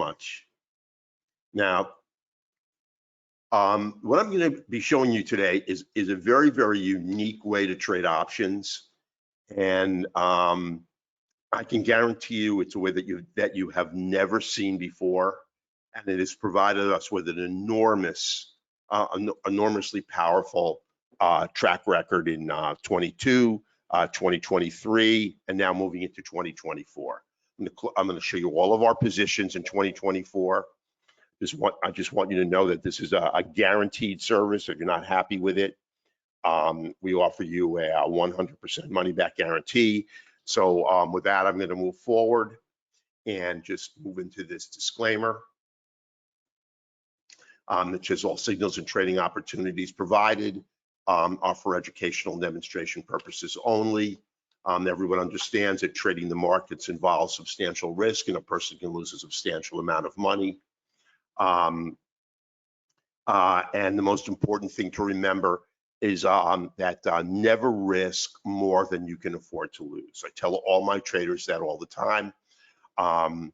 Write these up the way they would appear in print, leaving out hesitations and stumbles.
much. Now, what I'm going to be showing you today is a very, very unique way to trade options, and I can guarantee you it's a way that you have never seen before, and it has provided us with an enormously powerful track record in 22, 2023, and now moving into 2024. I'm going to show you all of our positions in 2024. I just want you to know that this is a guaranteed service. If you're not happy with it, we offer you a 100% money back guarantee. So with that, I'm going to move forward and just move into this disclaimer. That says all signals and trading opportunities provided are for educational and demonstration purposes only. Everyone understands that trading the markets involves substantial risk, and a person can lose a substantial amount of money. And the most important thing to remember is that never risk more than you can afford to lose. I tell all my traders that all the time, and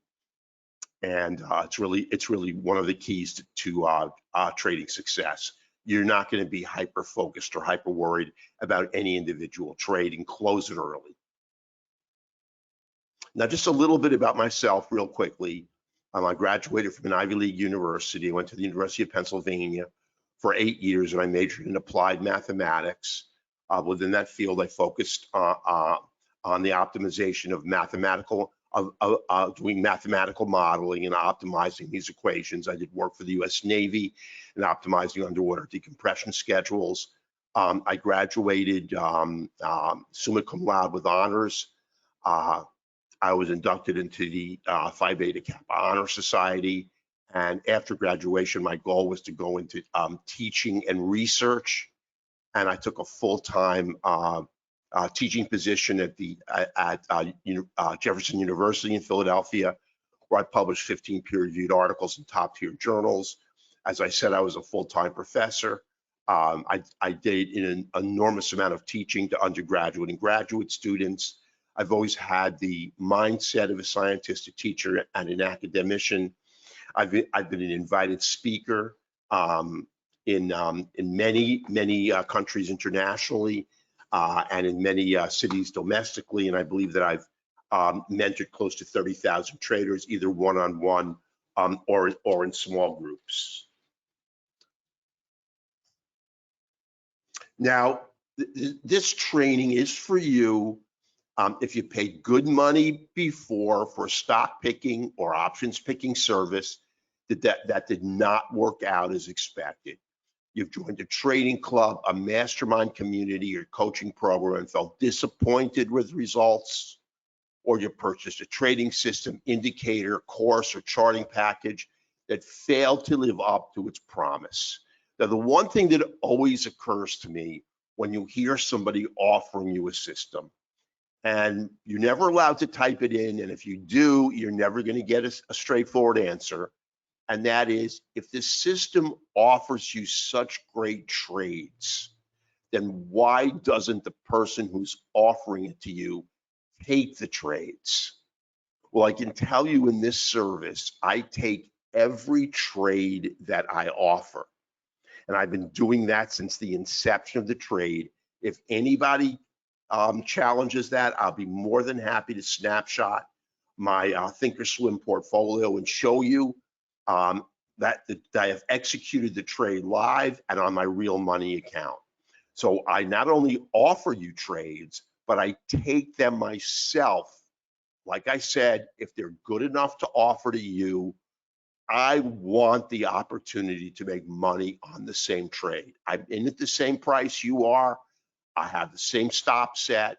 it's really one of the keys to trading success. You're not going to be hyper focused or hyper worried about any individual trade and close it early. Now, just a little bit about myself real quickly. I graduated from an Ivy League university. I went to the University of Pennsylvania for 8 years, and I majored in applied mathematics. Within that field, I focused on the optimization of doing mathematical modeling and optimizing these equations. I did work for the U.S. Navy and optimizing underwater decompression schedules. I graduated summa cum laude with honors. I was inducted into the Phi Beta Kappa Honor Society, and after graduation, my goal was to go into teaching and research, and I took a full-time teaching position at Jefferson University in Philadelphia, where I published 15 peer-reviewed articles in top-tier journals. As I said, I was a full-time professor. I did an enormous amount of teaching to undergraduate and graduate students. I've always had the mindset of a scientific teacher and an academician. I've been an invited speaker in many countries internationally and in many cities domestically, and I believe that I've mentored close to 30,000 traders, either one-on-one or in small groups. Now, this training is for you if you paid good money before for stock picking or options picking service that did not work out as expected. You've joined a trading club, a mastermind community, or coaching program and felt disappointed with results, or you purchased a trading system, indicator, course, or charting package that failed to live up to its promise. Now, the one thing that always occurs to me when you hear somebody offering you a system, and you're never allowed to type it in, and if you do, you're never going to get a straightforward answer, and that is, if the system offers you such great trades, then why doesn't the person who's offering it to you take the trades? Well, I can tell you in this service, I take every trade that I offer, and I've been doing that since the inception of the trade. If anybody challenges that, I'll be more than happy to snapshot my thinkorswim portfolio and show you that I have executed the trade live and on my real money account. So I not only offer you trades, but I take them myself. Like I said, if they're good enough to offer to you, I want the opportunity to make money on the same trade. I'm in at the same price you are. I have the same stop set,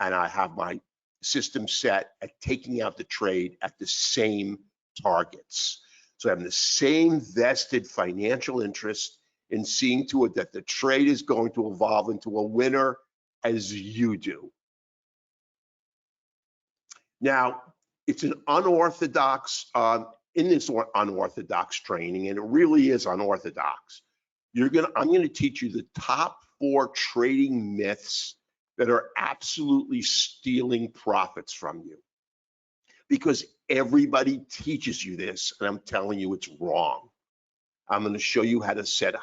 and I have my system set at taking out the trade at the same targets. So I have the same vested financial interest in seeing to it that the trade is going to evolve into a winner as you do. Now, it's an unorthodox, in this unorthodox training, and it really is unorthodox. I'm gonna teach you the top 4 trading myths that are absolutely stealing profits from you. because everybody teaches you this, and I'm telling you it's wrong. I'm going to show you how to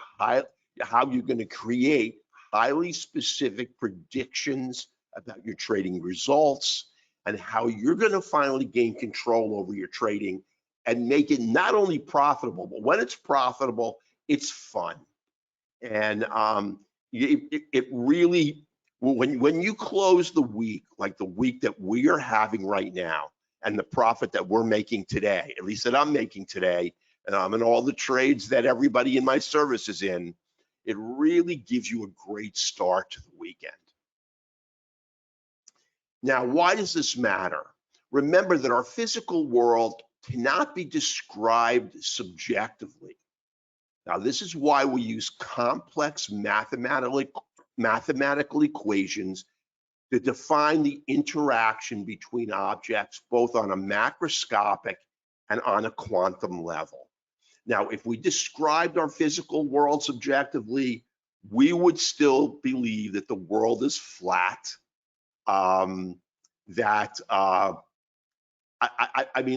how you're going to create highly specific predictions about your trading results and how you're going to finally gain control over your trading and make it not only profitable, but when it's profitable, it's fun. And it really, when you close the week, like the week that we are having right now, and the profit that we're making today, at least that I'm making today, and I'm in all the trades that everybody in my service is in, it really gives you a great start to the weekend. Now, why does this matter? Remember that our physical world cannot be described subjectively. Now, this is why we use complex mathematical equations to define the interaction between objects, both on a macroscopic and on a quantum level. Now, if we described our physical world subjectively, we would still believe that the world is flat, I mean,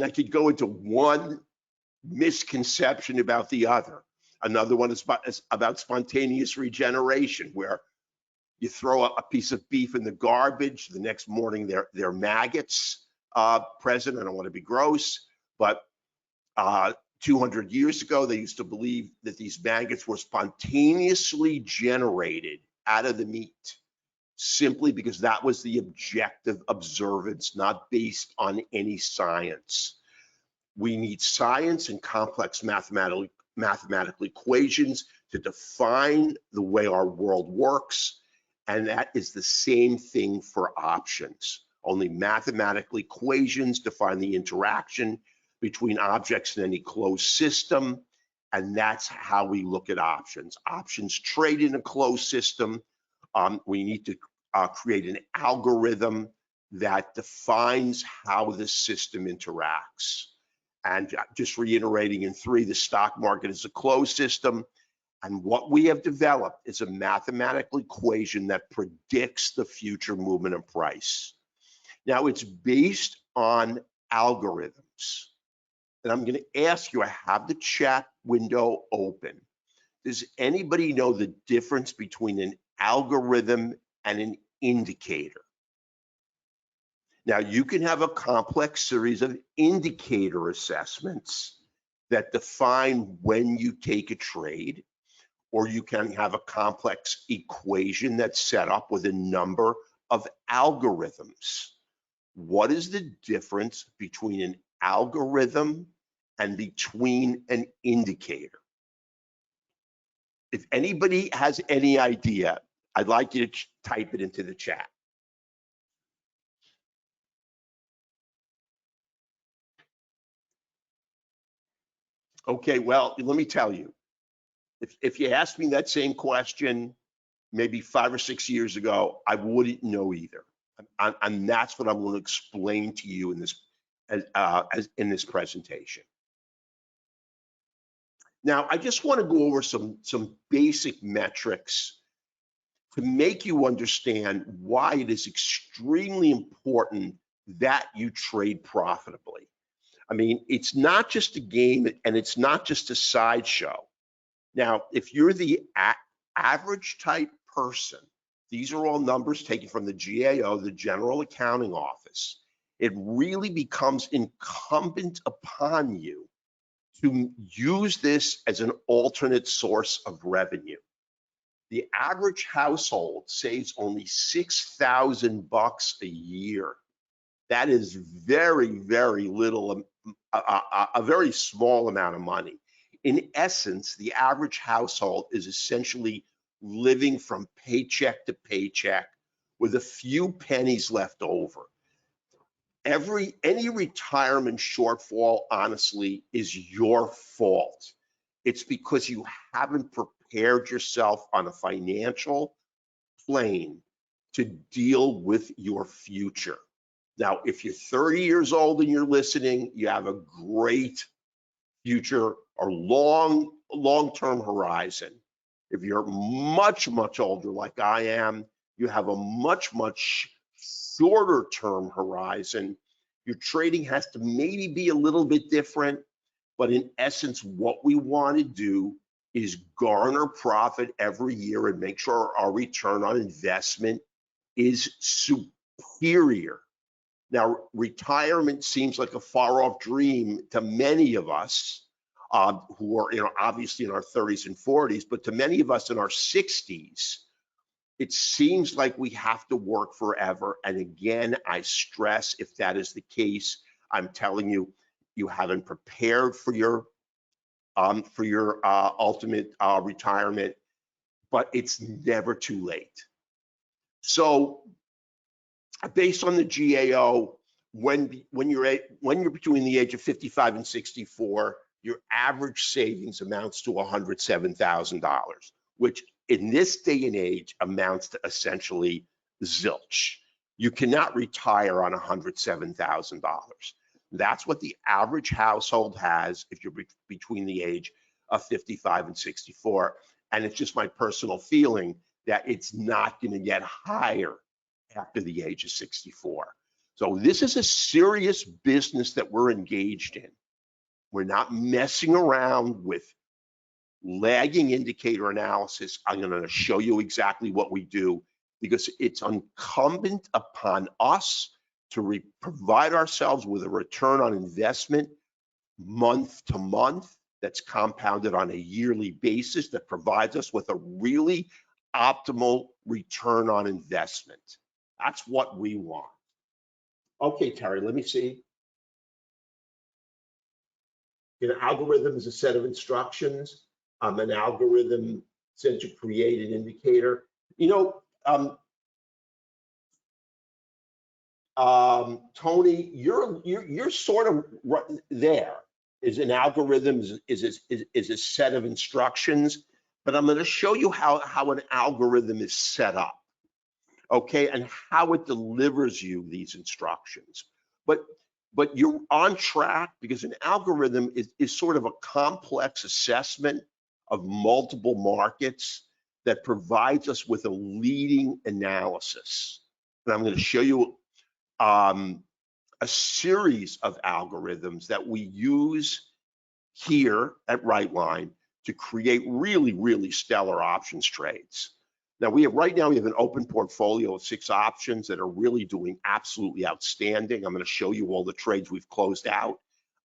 I could go into one misconception about the other. Another one is about spontaneous regeneration, where you throw a piece of beef in the garbage, the next morning there are maggots present. I don't want to be gross, but 200 years ago, they used to believe that these maggots were spontaneously generated out of the meat, simply because that was the objective observance, not based on any science. We need science and complex mathematical equations to define the way our world works, and that is the same thing for options. Only mathematical equations define the interaction between objects in any closed system, and that's how we look at options. Options trade in a closed system. We need to create an algorithm that defines how the system interacts. And just reiterating in 3, the stock market is a closed system. And what we have developed is a mathematical equation that predicts the future movement of price. Now, it's based on algorithms. And I'm going to ask you, I have the chat window open. Does anybody know the difference between an algorithm and an indicator? Now, you can have a complex series of indicator assessments that define when you take a trade, or you can have a complex equation that's set up with a number of algorithms. What is the difference between an algorithm and between an indicator? If anybody has any idea, I'd like you to type it into the chat. Okay, well, let me tell you, if you asked me that same question maybe 5 or 6 years ago, I wouldn't know either. And that's what I'm going to explain to you in this presentation. Now, I just want to go over some basic metrics to make you understand why it is extremely important that you trade profitably. I mean, it's not just a game and it's not just a sideshow. Now, if you're the average type person, these are all numbers taken from the GAO, the General Accounting Office. It really becomes incumbent upon you to use this as an alternate source of revenue. The average household saves only $6,000 a year. That is very, very little, a very small amount of money. In essence, the average household is essentially living from paycheck to paycheck with a few pennies left over. Any retirement shortfall, honestly, is your fault. It's because you haven't prepared yourself on a financial plane to deal with your future. Now, if you're 30 years old and you're listening, you have a great future or long-term horizon. If you're much, much older like I am, you have a much, much shorter term horizon, Your trading has to maybe be a little bit different, but in essence, what we want to do is garner profit every year and make sure our return on investment is superior. Now, retirement seems like a far off dream to many of us who are, obviously in our 30s and 40s, but to many of us in our 60s, it seems like we have to work forever. And again, I stress, if that is the case, I'm telling you, you haven't prepared for your ultimate retirement, but it's never too late. So, based on the GAO, when you're between the age of 55 and 64, your average savings amounts to $107,000, which in this day and age amounts to essentially zilch. You cannot retire on $107,000. That's what the average household has if you're between the age of 55 and 64. And it's just my personal feeling that it's not going to get higher after the age of 64. So this is a serious business that we're engaged in. We're not messing around with lagging indicator analysis. I'm going to show you exactly what we do, because it's incumbent upon us to provide ourselves with a return on investment month to month that's compounded on a yearly basis, that provides us with a really optimal return on investment. That's what we want. Okay, Terry, let me see. An algorithm is a set of instructions. An algorithm said to create an indicator. Tony, you're sort of right there. Is an algorithm is a set of instructions, but I'm going to show you how an algorithm is set up, okay, and how it delivers you these instructions. But you're on track, because an algorithm is sort of a complex assessment of multiple markets that provides us with a leading analysis. And I'm going to show you a series of algorithms that we use here at Rightline to create really, really stellar options trades. Now, right now we have an open portfolio of 6 options that are really doing absolutely outstanding. I'm going to show you all the trades we've closed out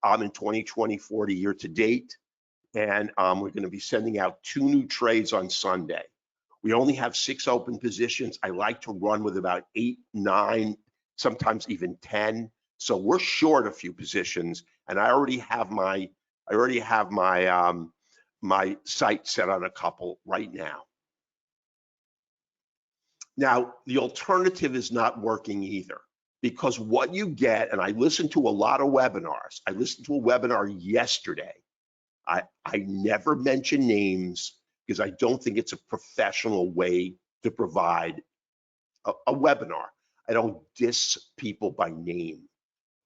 in 2024 to year to date. And we're going to be sending out 2 new trades on Sunday. We only have 6 open positions. I like to run with about 8, 9, sometimes even 10. So we're short a few positions, and I already have my my sight set on a couple right now. Now, the alternative is not working either, because what you get, and I listened to a lot of webinars. I listened to a webinar yesterday. I never mention names because I don't think it's a professional way to provide a webinar. I don't diss people by name,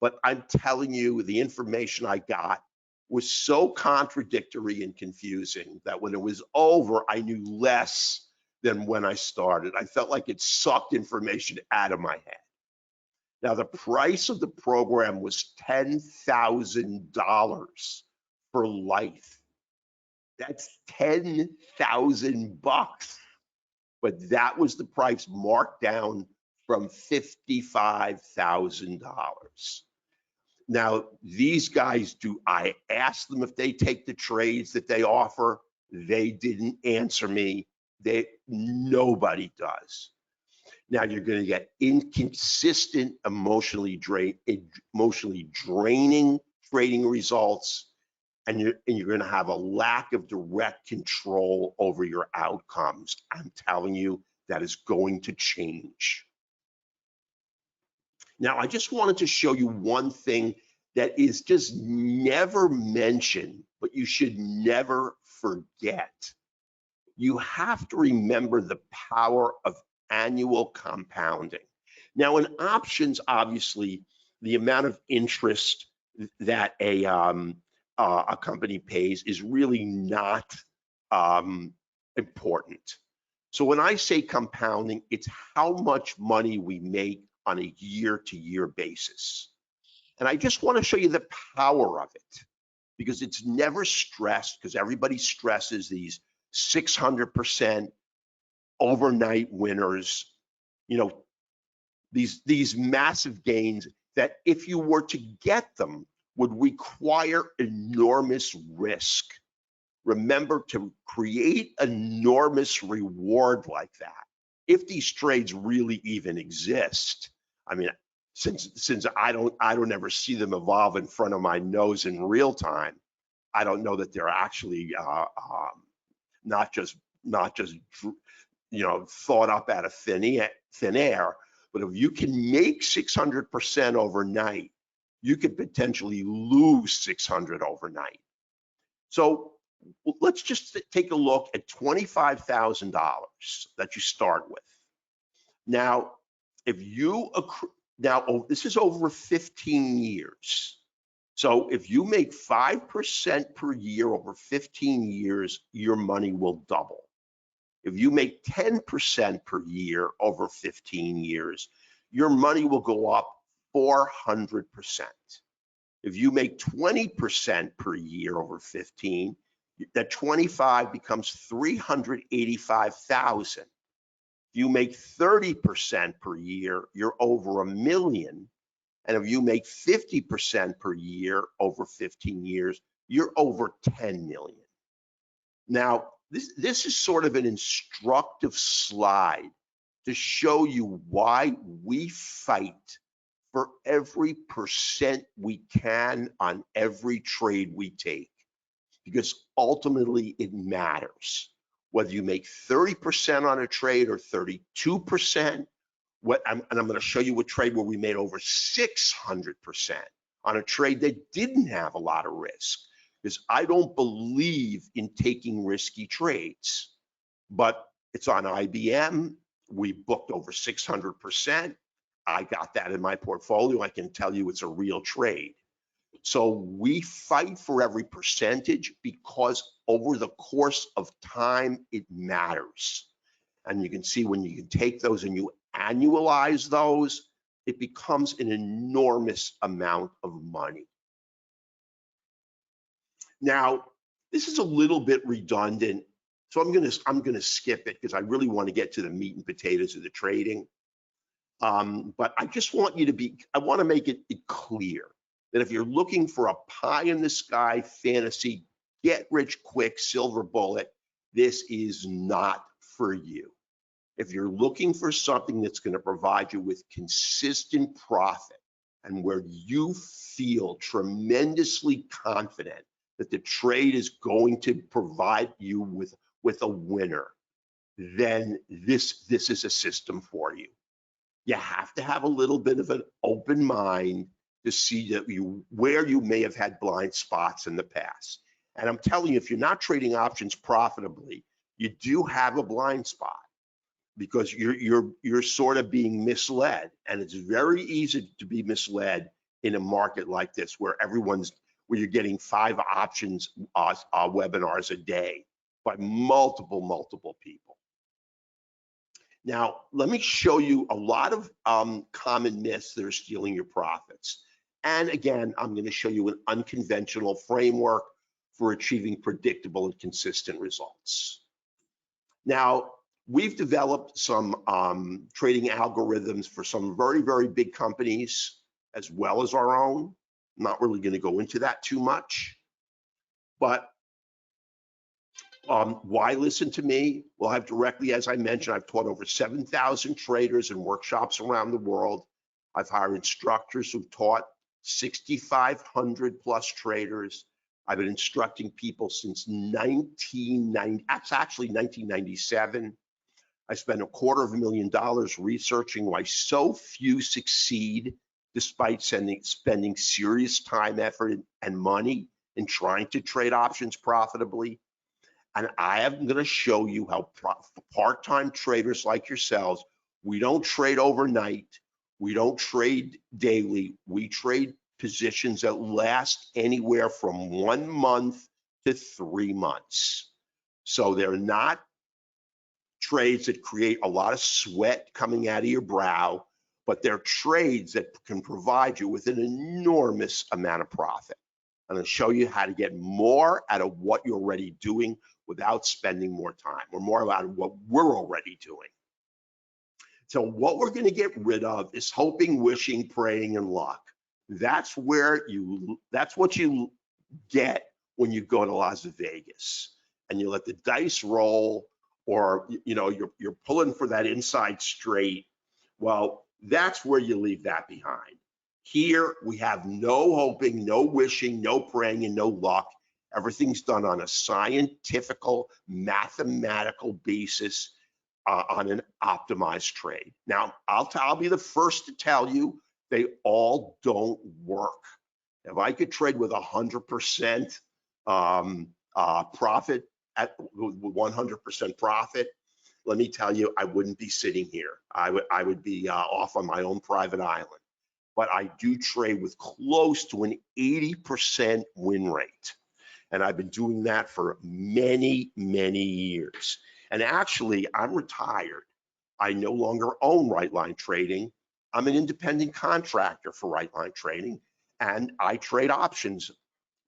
but I'm telling you, the information I got was so contradictory and confusing that when it was over, I knew less than when I started. I felt like it sucked information out of my head. Now, the price of the program was $10,000 for life. That's $10,000, but that was the price marked down from $55,000. Now, these guys I asked them if they take the trades that they offer. They didn't answer me. Nobody does. Now, you're going to get inconsistent, emotionally draining trading results, and you're going to have a lack of direct control over your outcomes. I'm telling you, that is going to change. Now, I just wanted to show you one thing that is just never mentioned, but you should never forget. You have to remember the power of annual compounding. Now, in options, obviously, the amount of interest that a company pays is really not important. So when I say compounding, it's how much money we make on a year-to-year basis. And I just want to show you the power of it, because it's never stressed, because everybody stresses these 600% overnight winners, you know, these massive gains that if you were to get them would require enormous risk. Remember, to create enormous reward like that, if these trades really even exist, I mean, since I don't ever see them evolve in front of my nose in real time, I don't know that they're actually not just thought up out of thin air. But if you can make 600% overnight, you could potentially lose 600 overnight. So let's just take a look at $25,000 that you start with. Now, if you accrue, this is over 15 years. So if you make 5% per year over 15 years, your money will double. If you make 10% per year over 15 years, your money will go up 400%. If you make 20% per year over 15, that 25 becomes 385,000. If you make 30% per year, you're over $1 million. And if you make 50% per year over 15 years, you're over 10 million. Now, this is sort of an instructive slide to show you why we fight for every percent we can on every trade we take, because ultimately it matters. Whether you make 30% on a trade or 32%, and I'm going to show you a trade where we made over 600% on a trade that didn't have a lot of risk, because I don't believe in taking risky trades. But it's on IBM. We booked over 600%. I got that in my portfolio. I can tell you it's a real trade. So we fight for every percentage because over the course of time, it matters. And you can see when you can take those and you annualize those, it becomes an enormous amount of money. Now, this is a little bit redundant, so I'm gonna skip it because I really want to get to the meat and potatoes of the trading. But I just want you to I want to make it clear that if you're looking for a pie in the sky fantasy, get rich quick silver bullet, this is not for you. If you're looking for something that's going to provide you with consistent profit and where you feel tremendously confident that the trade is going to provide you with a winner, then this is a system for you. You have to have a little bit of an open mind to see that where you may have had blind spots in the past. And I'm telling you, if you're not trading options profitably, you do have a blind spot, because you're sort of being misled, and it's very easy to be misled in a market like this where you're getting 5 options webinars a day by multiple people. Now, let me show you a lot of common myths that are stealing your profits. And again, I'm going to show you an unconventional framework for achieving predictable and consistent results. Now, we've developed some trading algorithms for some very big companies as well as our own. I'm not really going to go into that too much, but why listen to me? Well, I've directly, as I mentioned, I've taught over 7,000 traders in workshops around the world. I've hired instructors who've taught 6,500 plus traders. I've been instructing people since 1990, that's actually 1997. I spent $250,000 researching why so few succeed despite spending serious time, effort, and money in trying to trade options profitably. And I am going to show you how part-time traders like yourselves, we don't trade overnight, we don't trade daily, we trade positions that last anywhere from 1 month to 3 months. So they're not trades that create a lot of sweat coming out of your brow, but they're trades that can provide you with an enormous amount of profit. I'm going to show you how to get more out of what you're already doing without spending more time, or more out of what we're already doing. So what we're going to get rid of is hoping, wishing, praying, and luck. That's what you get when you go to Las Vegas and you let the dice roll, or you're pulling for that inside straight. Well, that's where you leave that behind. Here we have no hoping, no wishing, no praying, and no luck. Everything's done on a scientifical, mathematical basis, on an optimized trade. Now, I'll be the first to tell you they all don't work. If I could trade with 100% profit, at 100% profit, let me tell you, I wouldn't be sitting here. I would be off on my own private island. But I do trade with close to an 80% win rate. And I've been doing that for many, many years. And actually, I'm retired. I no longer own Right Line Trading. I'm an independent contractor for Right Line Trading, and I trade options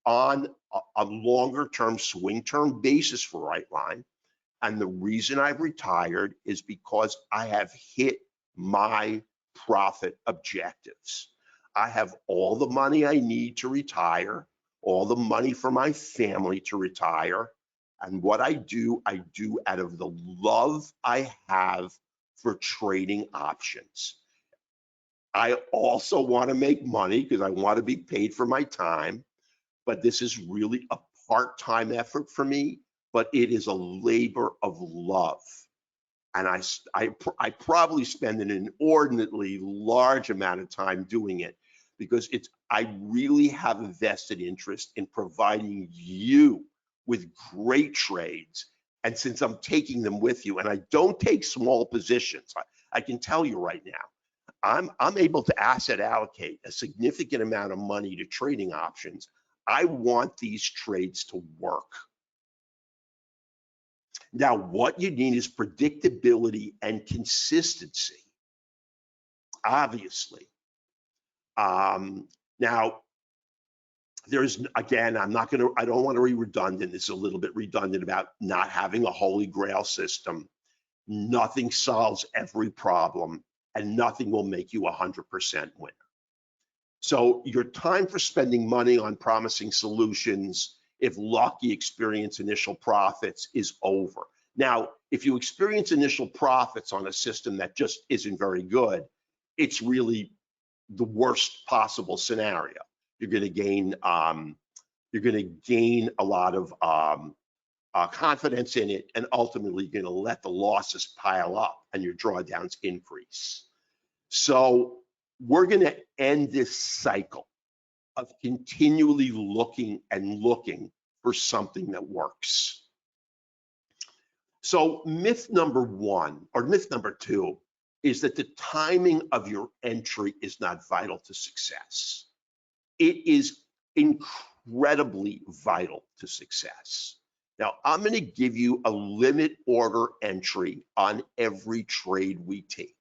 on a longer term, swing term basis for Right Line. And the reason I've retired is because I have hit my profit objectives. I have all the money I need to retire, all the money for my family to retire. And what I do out of the love I have for trading options. I also want to make money because I want to be paid for my time, but this is really a part-time effort for me, but it is a labor of love. And I probably spend an inordinately large amount of time doing it because I really have a vested interest in providing you with great trades. And since I'm taking them with you, and I don't take small positions, I can tell you right now, I'm able to asset allocate a significant amount of money to trading options. I want these trades to work. Now, what you need is predictability and consistency, obviously. Now, again, I don't want to be redundant. It's a little bit redundant about not having a holy grail system. Nothing solves every problem, and nothing will make you 100% winner. So your time for spending money on promising solutions, if lucky experience initial profits, is over. Now, if you experience initial profits on a system that just isn't very good, it's really the worst possible scenario. You're going to gain a lot of confidence in it, and ultimately you're going to let the losses pile up and your drawdowns increase. So we're going to end this cycle of continually looking for something that works. So myth number one, or myth number two, is that the timing of your entry is not vital to success. It is incredibly vital to success. Now, I'm going to give you a limit order entry on every trade we take.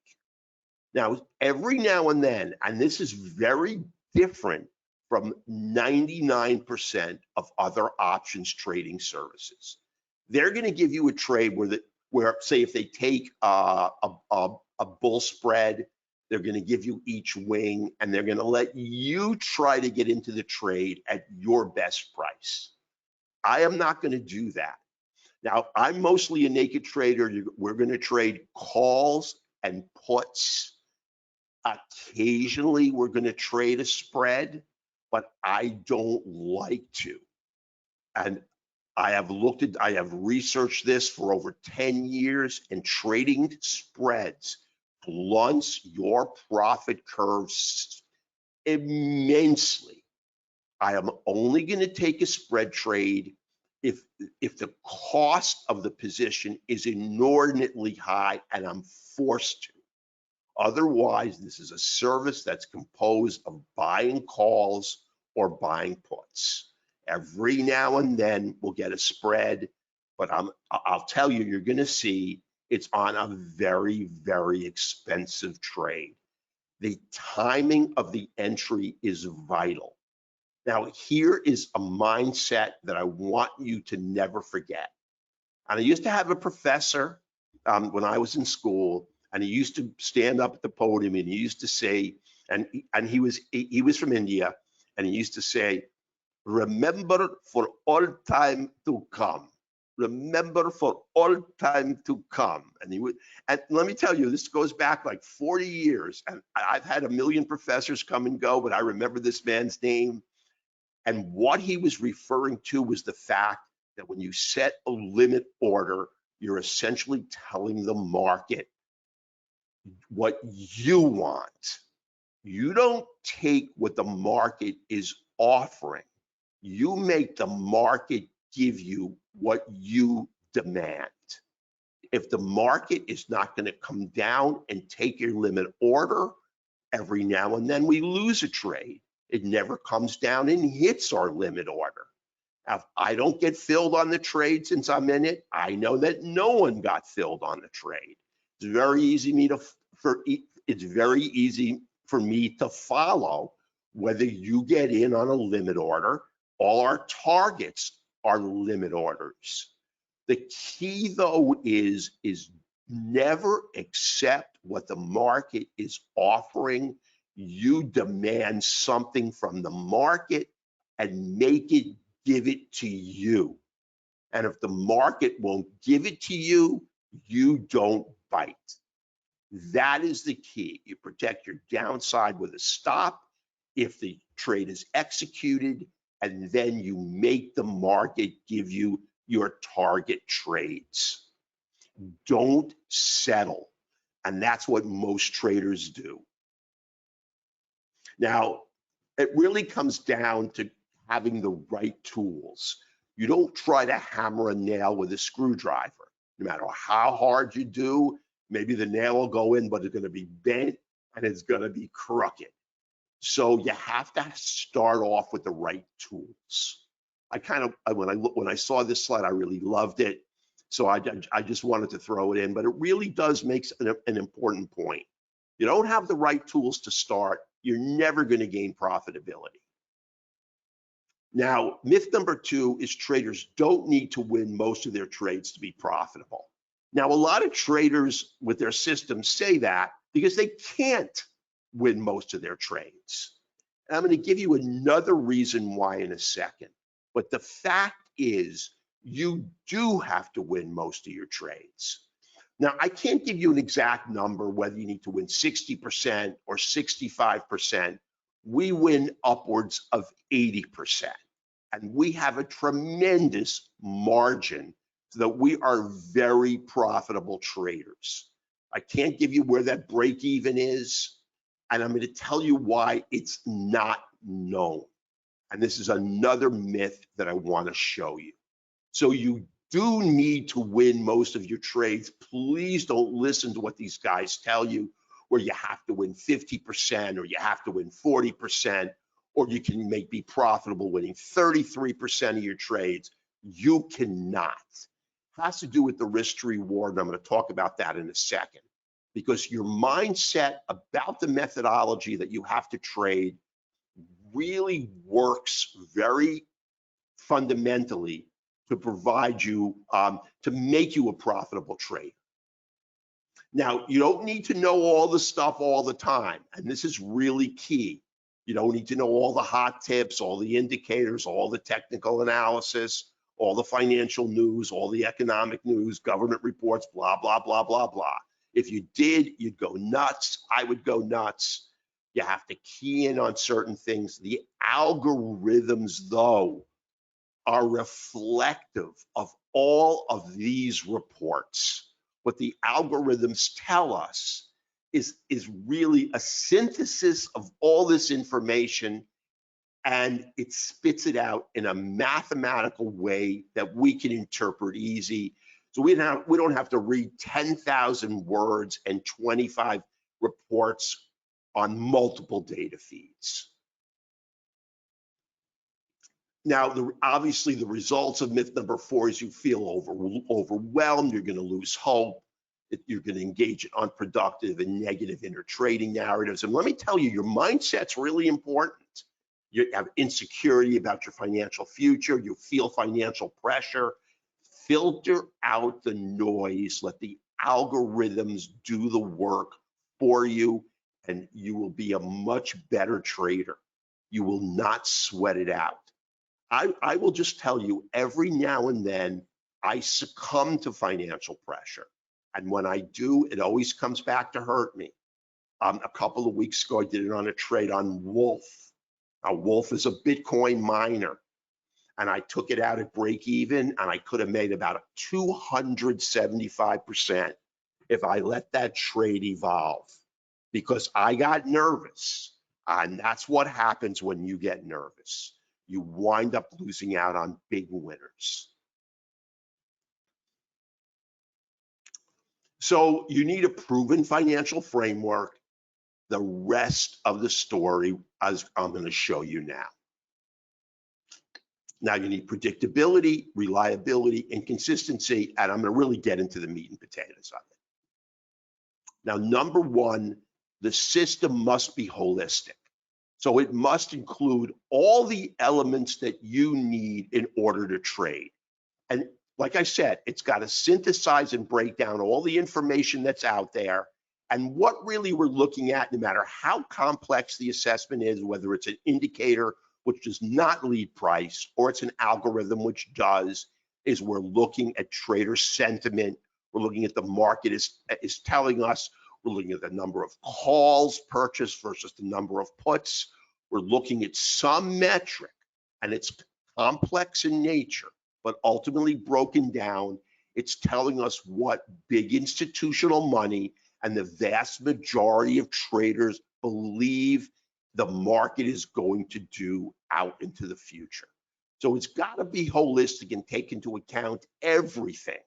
Now, every now and then, and this is very different from 99% of other options trading services, they're going to give you a trade where say if they take a bull spread, they're going to give you each wing, and they're going to let you try to get into the trade at your best price. I am not going to do that. Now, I'm mostly a naked trader. We're going to trade calls and puts. Occasionally, we're going to trade a spread, but I don't like to. And I have researched this for over 10 years, and trading spreads blunts your profit curves immensely. I am only going to take a spread trade if the cost of the position is inordinately high and I'm forced to. Otherwise, this is a service that's composed of buying calls or buying puts. Every now and then we'll get a spread, but I'll tell you, you're going to see it's on a very, very expensive trade. the timing of the entry is vital. Now, here is a mindset that I want you to never forget. And I used to have a professor when I was in school, and he used to stand up at the podium and he used to say, and he was from India, and he used to say, "Remember for all time to come. Remember for all time to come." And he would, and let me tell you, this goes back like 40 years, and I've had a million professors come and go, but I remember this man's name. And what he was referring to was the fact that when you set a limit order, you're essentially telling the market what you want. You don't take what the market is offering. You make the market give you what you demand. If the market is not going to come down and take your limit order, every now and then we lose a trade. It never comes down and hits our limit order. Now, if I don't get filled on the trade since I'm in it, I know that no one got filled on the trade. It's very easy for me to follow whether you get in on a limit order. All our targets are limit orders. The key, though, is never accept what the market is offering. You demand something from the market and make it give it to you. And if the market won't give it to you, you don't bite. That is the key. You protect your downside with a stop if the trade is executed, and then you make the market give you your target trades. Don't settle. And that's what most traders do. Now, it really comes down to having the right tools. You don't try to hammer a nail with a screwdriver. No matter how hard you do, maybe the nail will go in, but it's going to be bent and it's going to be crooked. So you have to start off with the right tools. When I saw this slide, I really loved it. So I just wanted to throw it in, but it really does make an important point. You don't have the right tools to start, you're never going to gain profitability. Now, myth number 2 is traders don't need to win most of their trades to be profitable. Now, a lot of traders with their systems say that because they can't win most of their trades. And I'm going to give you another reason why in a second. But the fact is, you do have to win most of your trades. Now, I can't give you an exact number, whether you need to win 60% or 65%. We win upwards of 80%. And we have a tremendous margin so that we are very profitable traders. I can't give you where that break even is, and I'm going to tell you why it's not known. And this is another myth that I want to show you. So you do need to win most of your trades. Please don't listen to what these guys tell you, where you have to win 50% or you have to win 40%, or you can be profitable winning 33% of your trades. You cannot. It has to do with the risk to reward, and I'm going to talk about that in a second. Because your mindset about the methodology that you have to trade really works very fundamentally to provide you, to make you a profitable trader. Now, you don't need to know all the stuff all the time, and this is really key. You don't need to know all the hot tips, all the indicators, all the technical analysis, all the financial news, all the economic news, government reports, blah, blah, blah, blah, blah. If you did, you'd go nuts. I would go nuts. You have to key in on certain things. The algorithms, though, are reflective of all of these reports. What the algorithms tell us is really a synthesis of all this information, and it spits it out in a mathematical way that we can interpret easy. So we don't have to read 10,000 words and 25 reports on multiple data feeds. Now, obviously, the results of myth number 4 is you feel overwhelmed, you're going to lose hope. You're going to engage in unproductive and negative inner trading narratives. And let me tell you, your mindset's really important. You have insecurity about your financial future. You feel financial pressure. Filter out the noise. Let the algorithms do the work for you, and you will be a much better trader. You will not sweat it out. I will just tell you, every now and then, I succumb to financial pressure. And when I do, it always comes back to hurt me. A couple of weeks ago, I did it on a trade on Wolf. Now, Wolf is a Bitcoin miner. And I took it out at break even, and I could have made about 275% if I let that trade evolve, because I got nervous. And that's what happens when you get nervous. You wind up losing out on big winners. So you need a proven financial framework. The rest of the story, as I'm going to show you now. Now you need predictability, reliability, and consistency, and I'm going to really get into the meat and potatoes of it. Now, number one, the system must be holistic. So it must include all the elements that you need in order to trade. And like I said, it's got to synthesize and break down all the information that's out there. And what really we're looking at, no matter how complex the assessment is, whether it's an indicator which does not lead price, or it's an algorithm which does, is we're looking at trader sentiment. We're looking at the market is telling us. We're looking at the number of calls purchased versus the number of puts. We're looking at some metric, and it's complex in nature, but ultimately broken down. It's telling us what big institutional money and the vast majority of traders believe the market is going to do out into the future. So it's got to be holistic and take into account everything,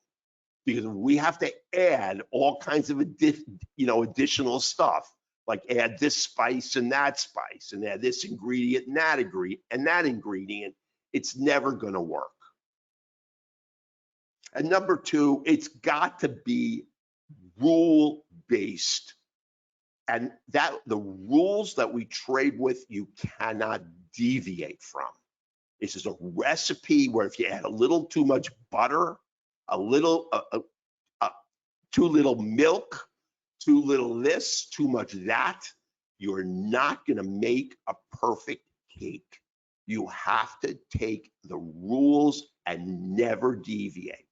because we have to add all kinds of additional stuff, like add this spice and add this ingredient and that ingredient. It's never going to work. And number two, it's got to be rule-based. And that the rules that we trade with, you cannot deviate from. This is a recipe where if you add a little too much butter, too little milk, too little this, too much that, you're not going to make a perfect cake. You have to take the rules and never deviate.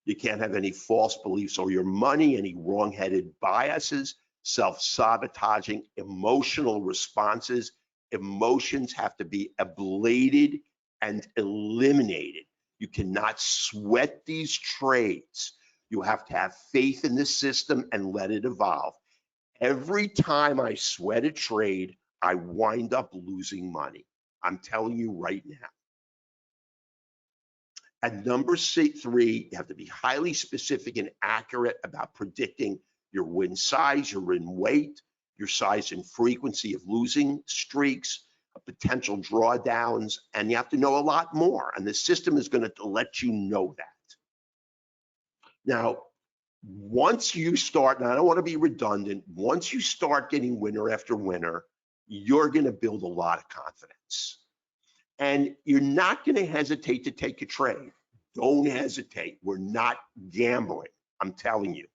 You can't have any false beliefs or your money, any wrong-headed biases, self-sabotaging, emotional responses. Emotions have to be ablated and eliminated. You cannot sweat these trades. You have to have faith in the system and let it evolve. Every time I sweat a trade, I wind up losing money. I'm telling you right now. And number three, you have to be highly specific and accurate about predicting your win size, your win weight, your size and frequency of losing streaks, potential drawdowns, and you have to know a lot more. And the system is going to let you know that. Now, once you start, and I don't want to be redundant, once you start getting winner after winner, you're going to build a lot of confidence. And you're not going to hesitate to take a trade. Don't hesitate. We're not gambling. I'm telling you.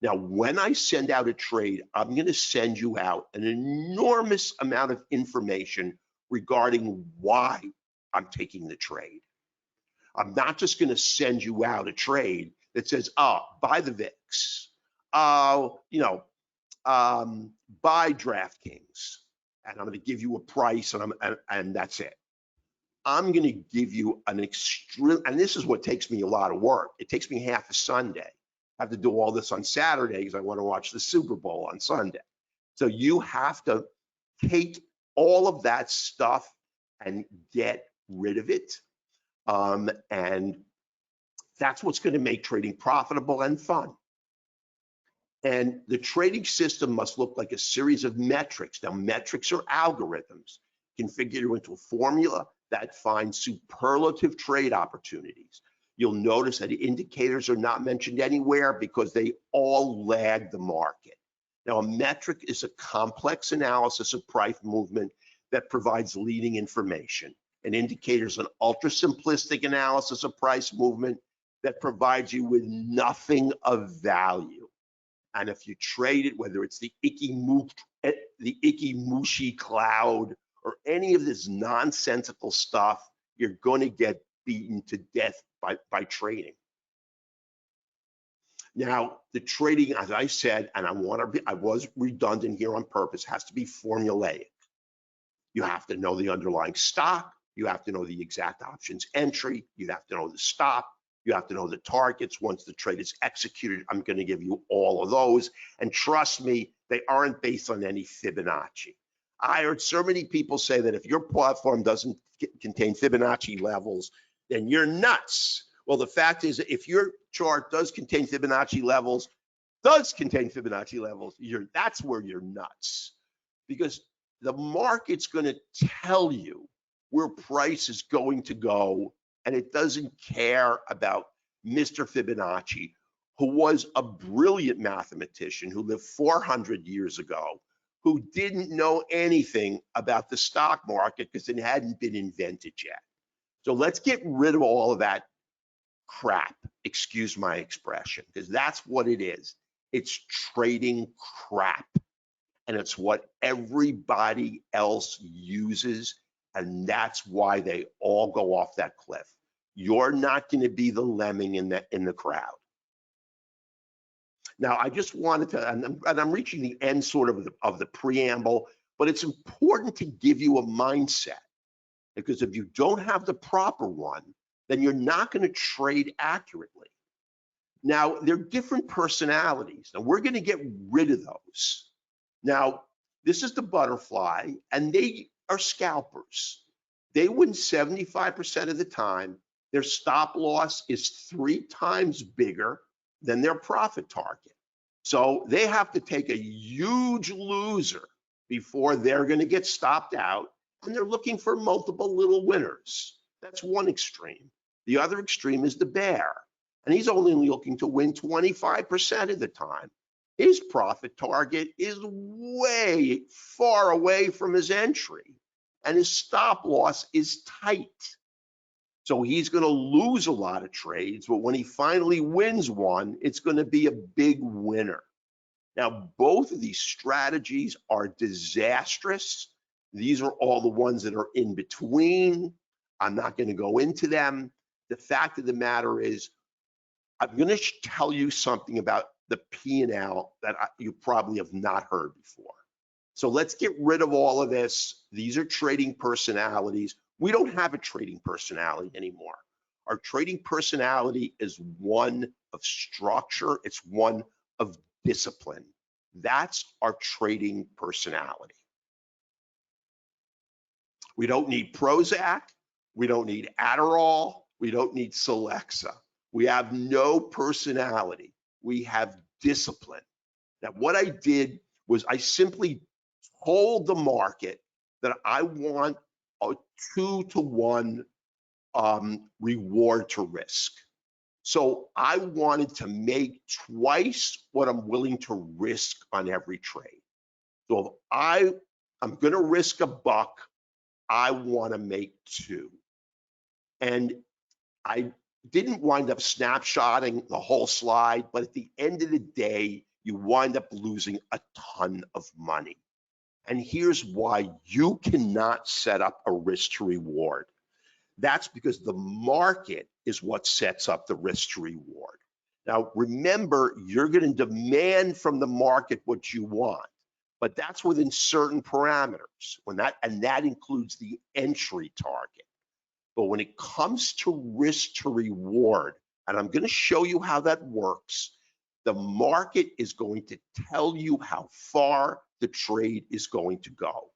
Now, when I send out a trade, I'm going to send you out an enormous amount of information regarding why I'm taking the trade. I'm not just going to send you out a trade that says, oh, buy the VIX, buy DraftKings, and I'm going to give you a price, and that's it. I'm going to give you an extreme, and this is what takes me a lot of work. It takes me half a Sunday. I have to do all this on Saturday because I want to watch the Super Bowl on Sunday. So you have to take all of that stuff and get rid of it. And that's what's going to make trading profitable and fun. And the trading system must look like a series of metrics. Now, metrics are algorithms configured into a formula that finds superlative trade opportunities. You'll notice that indicators are not mentioned anywhere because they all lag the market. Now, a metric is a complex analysis of price movement that provides leading information. An indicator is an ultra simplistic analysis of price movement that provides you with nothing of value. And if you trade it, whether it's the Ikimushi cloud or any of this nonsensical stuff, you're going to get beaten to death by trading. Now, the trading, as I said, and I was redundant here on purpose, has to be formulaic. You have to know the underlying stock. You have to know the exact options entry. You have to know the stop. You have to know the targets. Once the trade is executed, I'm going to give you all of those. And trust me, they aren't based on any Fibonacci. I heard so many people say that if your platform doesn't contain Fibonacci levels, then you're nuts. Well, the fact is, if your chart does contain Fibonacci levels, that's where you're nuts. Because the market's going to tell you where price is going to go, and it doesn't care about Mr. Fibonacci, who was a brilliant mathematician who lived 400 years ago, who didn't know anything about the stock market because it hadn't been invented yet. So let's get rid of all of that crap, excuse my expression, because that's what it is. It's trading crap. And it's what everybody else uses, and that's why they all go off that cliff. You're not going to be the lemming in the crowd. Now, I just wanted to, and I'm reaching the end sort of the preamble, but it's important to give you a mindset, because if you don't have the proper one, then you're not going to trade accurately. Now, they're different personalities, and we're going to get rid of those. Now, this is the butterfly, and they are scalpers. They win 75% of the time. Their stop loss is 3 times bigger than their profit target. So they have to take a huge loser before they're going to get stopped out, and they're looking for multiple little winners. That's one extreme. The other extreme is the bear, and he's only looking to win 25% of the time. His profit target is way far away from his entry, and his stop loss is tight. So he's going to lose a lot of trades, but when he finally wins one, it's going to be a big winner. Now, both of these strategies are disastrous. These are all the ones that are in between. I'm not going to go into them. The fact of the matter is, I'm going to tell you something about the P&L that you probably have not heard before. So let's get rid of all of this. These are trading personalities. We don't have a trading personality anymore. Our trading personality is one of structure. It's one of discipline. That's our trading personality. We don't need Prozac. We don't need Adderall. We don't need Celexa. We have no personality. We have discipline. Now, what I did was I simply told the market that I want a 2-to-1 reward to risk. So I wanted to make twice what I'm willing to risk on every trade. So if I'm going to risk $1, I want to make 2. And I didn't wind up snapshotting the whole slide, but at the end of the day, you wind up losing a ton of money. And here's why you cannot set up a risk to reward. That's because the market is what sets up the risk to reward. Now, remember, you're going to demand from the market what you want, but that's within certain parameters, and that includes the entry target. But when it comes to risk to reward, and I'm going to show you how that works, the market is going to tell you how far the trade is going to go.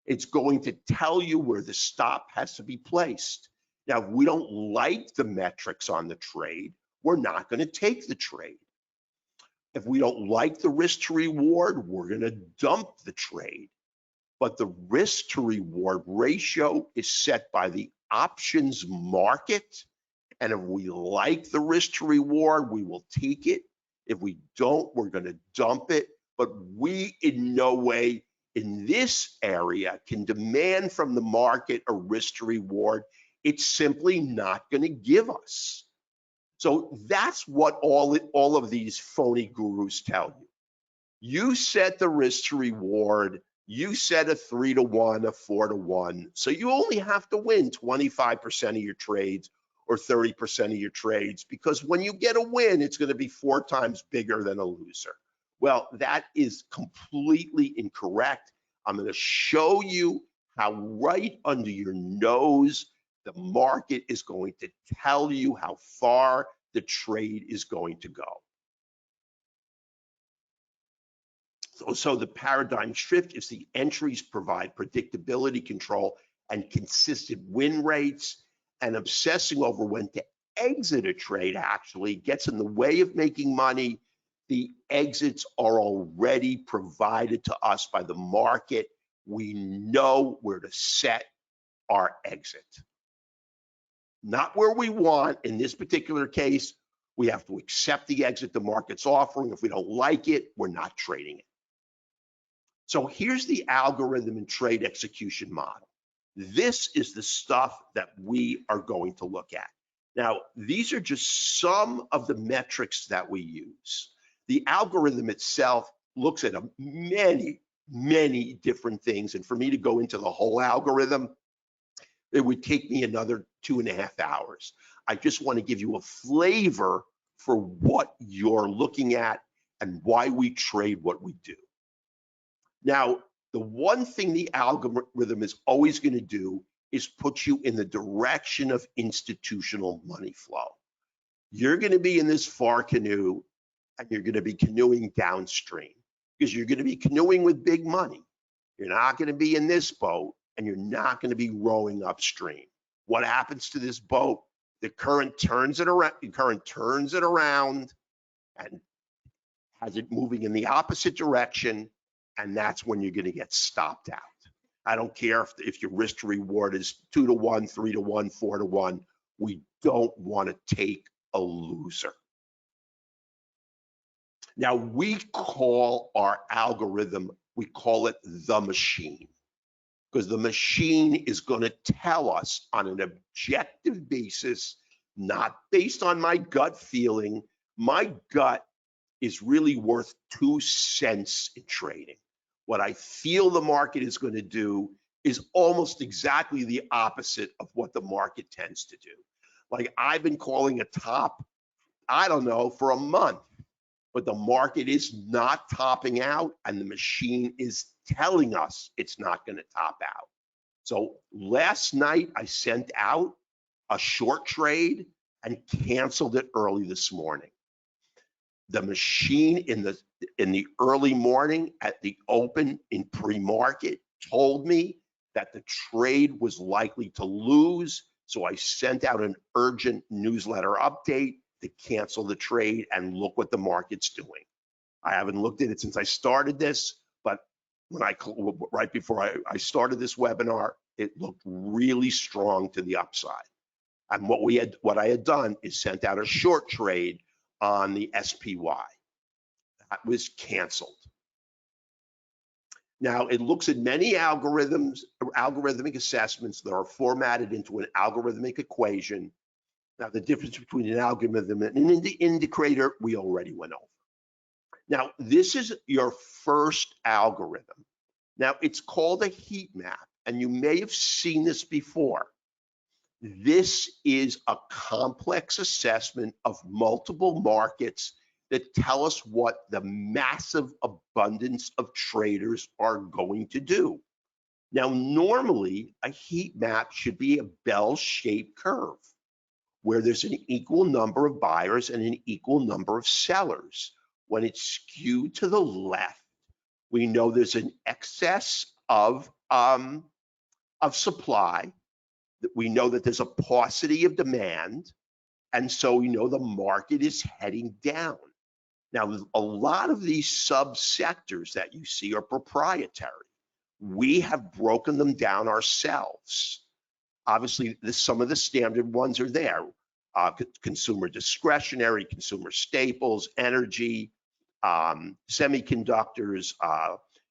It's going to tell you where the stop has to be placed. Now, if we don't like the metrics on the trade, we're not going to take the trade. If we don't like the risk to reward, we're going to dump the trade. But the risk to reward ratio is set by the options market And if we like the risk to reward, we will take it. If we don't, we're going to dump it. But we in no way in this area can demand from the market a risk to reward. It's simply not going to give us. So that's what all of these phony gurus tell you. You set the risk to reward. You set a 3-to-1, a 4-to-1. So you only have to win 25% of your trades or 30% of your trades, because when you get a win, it's going to be 4 times bigger than a loser. Well, that is completely incorrect. I'm going to show you how right under your nose the market is going to tell you how far the trade is going to go. So the paradigm shift is the entries provide predictability, control, and consistent win rates, and obsessing over when to exit a trade actually gets in the way of making money. The exits are already provided to us by the market. We know where to set our exit. Not where we want. In this particular case, we have to accept the exit the market's offering. If we don't like it, we're not trading it. So here's the algorithm and trade execution model. This is the stuff that we are going to look at. Now, these are just some of the metrics that we use. The algorithm itself looks at many, many different things. And for me to go into the whole algorithm, it would take me another 2.5 hours. I just want to give you a flavor for what you're looking at and why we trade what we do. Now, the one thing the algorithm is always going to do is put you in the direction of institutional money flow. You're going to be in this far canoe and you're going to be canoeing downstream because you're going to be canoeing with big money. You're not going to be in this boat and you're not going to be rowing upstream. What happens to this boat? The current turns it around, and has it moving in the opposite direction, and that's when you're going to get stopped out. I don't care if your risk to reward is 2-to-1, 3-to-1, 4-to-1. We don't want to take a loser. Now, we call our algorithm, we call it the machine, because the machine is going to tell us on an objective basis, not based on my gut feeling. My gut is really worth 2 cents in trading. What I feel the market is going to do is almost exactly the opposite of what the market tends to do. Like, I've been calling a top, I don't know, for a month, but the market is not topping out and the machine is telling us it's not going to top out. So last night I sent out a short trade and canceled it early this morning. The machine in the early morning at the open in pre-market told me that the trade was likely to lose. So I sent out an urgent newsletter update to cancel the trade, and look what the market's doing. I haven't looked at it since I started this, but when right before I started this webinar, it looked really strong to the upside. And what I had done is sent out a short trade on the SPY. That was canceled. Now, it looks at many algorithmic assessments that are formatted into an algorithmic equation. Now, the difference between an algorithm and an indicator, we already went over. Now, this is your first algorithm. Now, it's called a heat map, and you may have seen this before. This is a complex assessment of multiple markets that tell us what the massive abundance of traders are going to do. Now, normally, a heat map should be a bell-shaped curve where there's an equal number of buyers and an equal number of sellers. When it's skewed to the left, we know there's an excess of supply. We know that there's a paucity of demand, and so we know the market is heading down. Now, a lot of these subsectors that you see are proprietary. We have broken them down ourselves. Obviously, some of the standard ones are there. consumer discretionary, consumer staples, energy, semiconductors,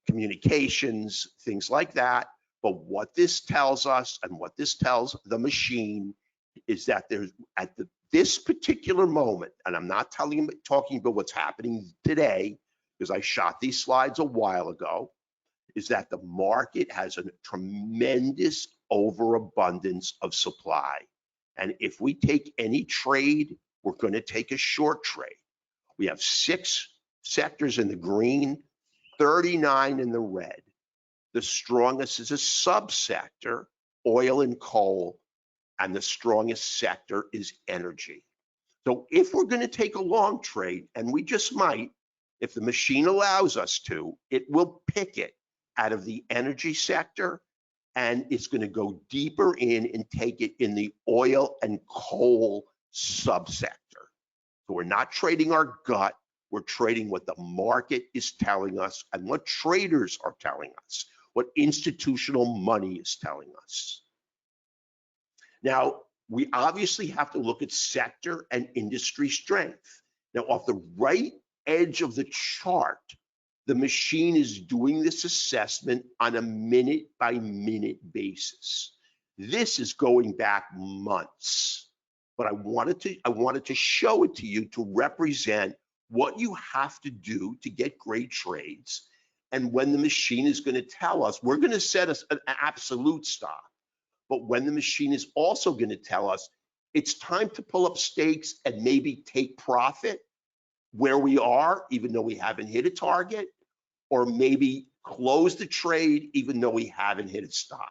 communications, things like that. But what this tells us and what this tells the machine is that there's this particular moment, and I'm not talking about what's happening today, because I shot these slides a while ago, is that the market has a tremendous overabundance of supply. And if we take any trade, we're going to take a short trade. We have 6 sectors in the green, 39 in the red. The strongest is a subsector, oil and coal, and the strongest sector is energy. So if we're going to take a long trade, and we just might, if the machine allows us to, it will pick it out of the energy sector, and it's going to go deeper in and take it in the oil and coal subsector. So we're not trading our gut, we're trading what the market is telling us and what traders are telling us, what institutional money is telling us. Now, we obviously have to look at sector and industry strength. Now, off the right edge of the chart, the machine is doing this assessment on a minute-by-minute basis. This is going back months, but I wanted to show it to you to represent what you have to do to get great trades, and when the machine is going to tell us, we're going to set us an absolute stop, but when the machine is also going to tell us it's time to pull up stakes and maybe take profit where we are, even though we haven't hit a target, or maybe close the trade even though we haven't hit a stop.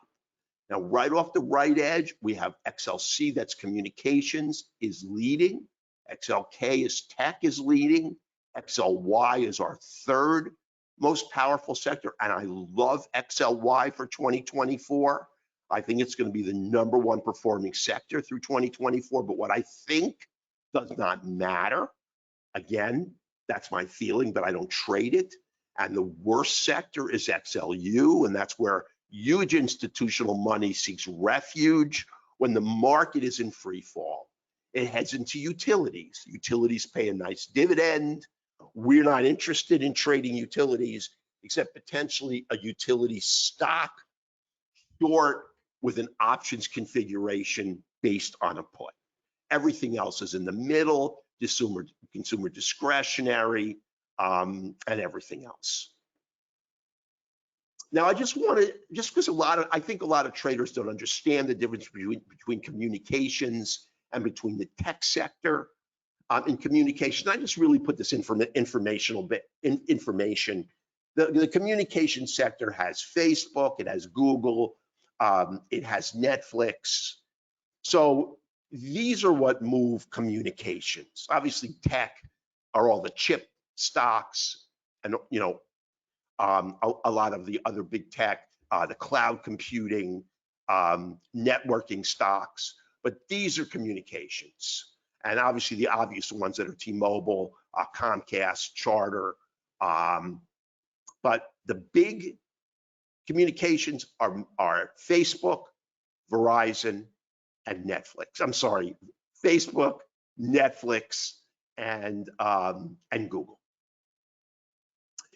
Now, right off the right edge, we have XLC, that's communications, is leading. XLK is tech, is leading. XLY is our third most powerful sector, and I love XLY for 2024. I think it's going to be the #1 performing sector through 2024, but what I think does not matter. Again, that's my feeling, but I don't trade it. And the worst sector is XLU, and that's where huge institutional money seeks refuge when the market is in free fall. It heads into utilities. Utilities pay a nice dividend. We're not interested in trading utilities, except potentially a utility stock short with an options configuration based on a put. Everything else is in the middle, consumer discretionary, and everything else. Now, I just because I think a lot of traders don't understand the difference between communications and between the tech sector. In communication, I just really put this informational bit in information. The communication sector has Facebook, it has Google, it has Netflix. So these are what move communications. Obviously, tech are all the chip stocks, and a lot of the other big tech, the cloud computing, networking stocks. But these are communications, and obviously the obvious ones that are T-Mobile, Comcast, Charter. But the big communications are Facebook, Verizon, and Netflix. I'm sorry, Facebook, Netflix, and Google.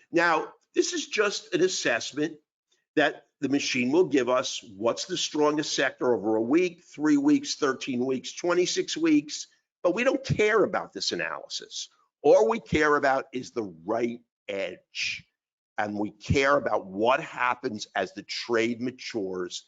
Now, this is just an assessment that the machine will give us. What's the strongest sector over a week, 3 weeks, 13 weeks, 26 weeks? But we don't care about this analysis. All we care about is the right edge. And we care about what happens as the trade matures.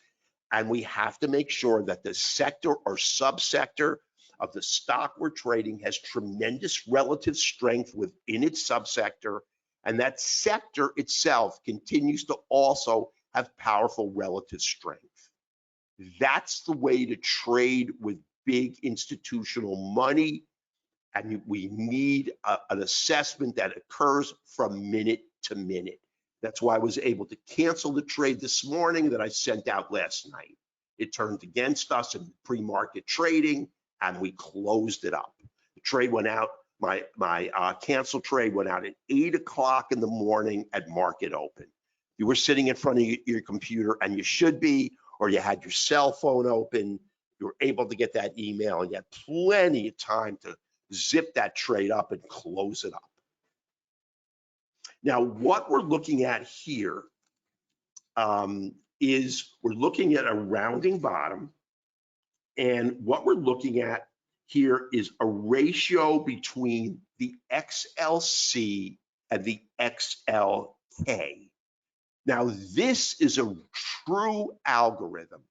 And we have to make sure that the sector or subsector of the stock we're trading has tremendous relative strength within its subsector, and that sector itself continues to also have powerful relative strength. That's the way to trade with big institutional money, and we need an assessment that occurs from minute to minute. That's why I was able to cancel the trade this morning that I sent out last night. It turned against us in pre-market trading, and we closed it up. The trade went out, my cancel trade went out at 8 o'clock in the morning at market open. You were sitting in front of your computer, and you should be, or you had your cell phone open, you're able to get that email and you had plenty of time to zip that trade up and close it up. Now, what we're looking at here is we're looking at a rounding bottom, and what we're looking at here is a ratio between the XLC and the XLK. Now, this is a true algorithm.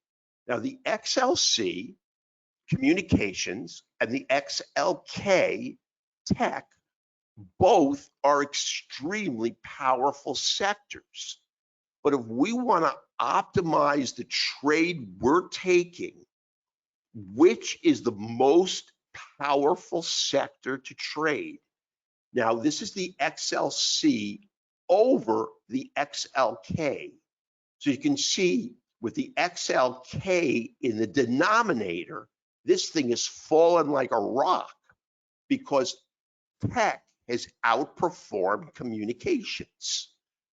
Now, the XLC, communications, and the XLK, tech, both are extremely powerful sectors. But if we want to optimize the trade we're taking, which is the most powerful sector to trade? Now, this is the XLC over the XLK. So you can see with the XLK in the denominator, this thing has fallen like a rock because tech has outperformed communications.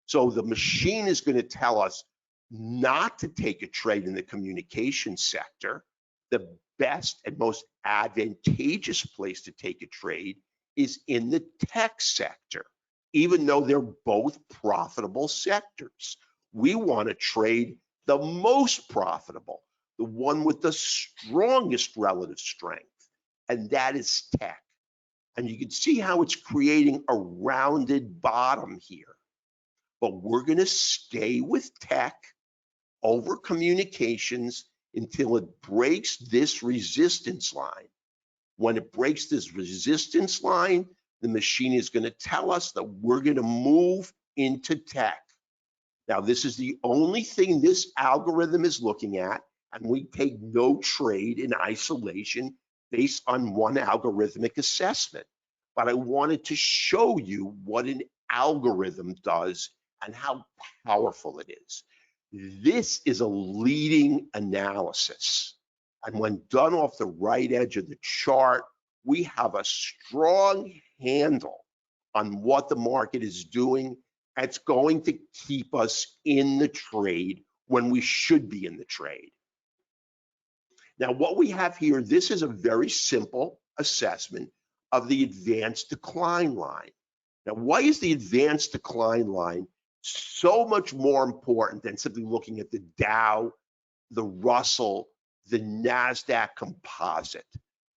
So the machine is going to tell us not to take a trade in the communication sector. The best and most advantageous place to take a trade is in the tech sector, even though they're both profitable sectors. We want to trade the most profitable, the one with the strongest relative strength, and that is tech. And you can see how it's creating a rounded bottom here. But we're going to stay with tech over communications until it breaks this resistance line. When it breaks this resistance line, the machine is going to tell us that we're going to move into tech. Now, this is the only thing this algorithm is looking at, and we take no trade in isolation based on one algorithmic assessment. But I wanted to show you what an algorithm does and how powerful it is. This is a leading analysis. And when done off the right edge of the chart, we have a strong handle on what the market is doing. It's going to keep us in the trade when we should be in the trade. Now, what we have here, this is a very simple assessment of the advanced decline line. Now, why is the advanced decline line so much more important than simply looking at the Dow, the Russell, the NASDAQ composite?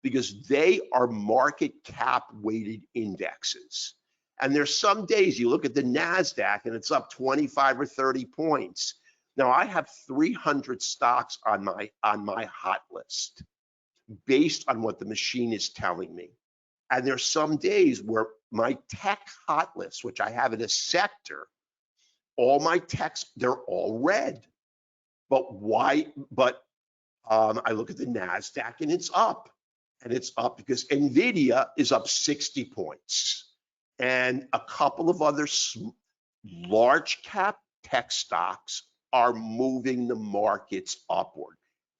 Because they are market cap weighted indexes. And there's some days you look at the NASDAQ and it's up 25 or 30 points. Now, I have 300 stocks on my hot list based on what the machine is telling me. And there's some days where my tech hot list, which I have in a sector, all my techs, they're all red. But why? But I look at the NASDAQ and it's up. And it's up because NVIDIA is up 60 points. And a couple of other large cap tech stocks are moving the markets upward.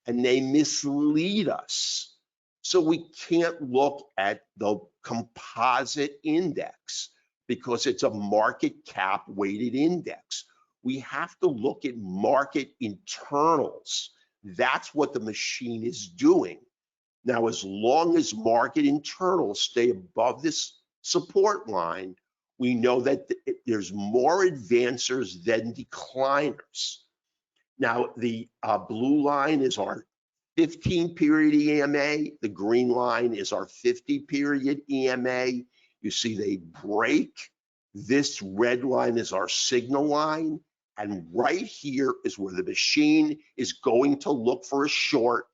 And they mislead us. So we can't look at the composite index because it's a market cap weighted index. We have to look at market internals. That's what the machine is doing. Now, as long as market internals stay above this support line, we know that there's more advancers than decliners. Now, the blue line is our 15-period EMA. The green line is our 50-period EMA. You see they break. This red line is our signal line. And right here is where the machine is going to look for a short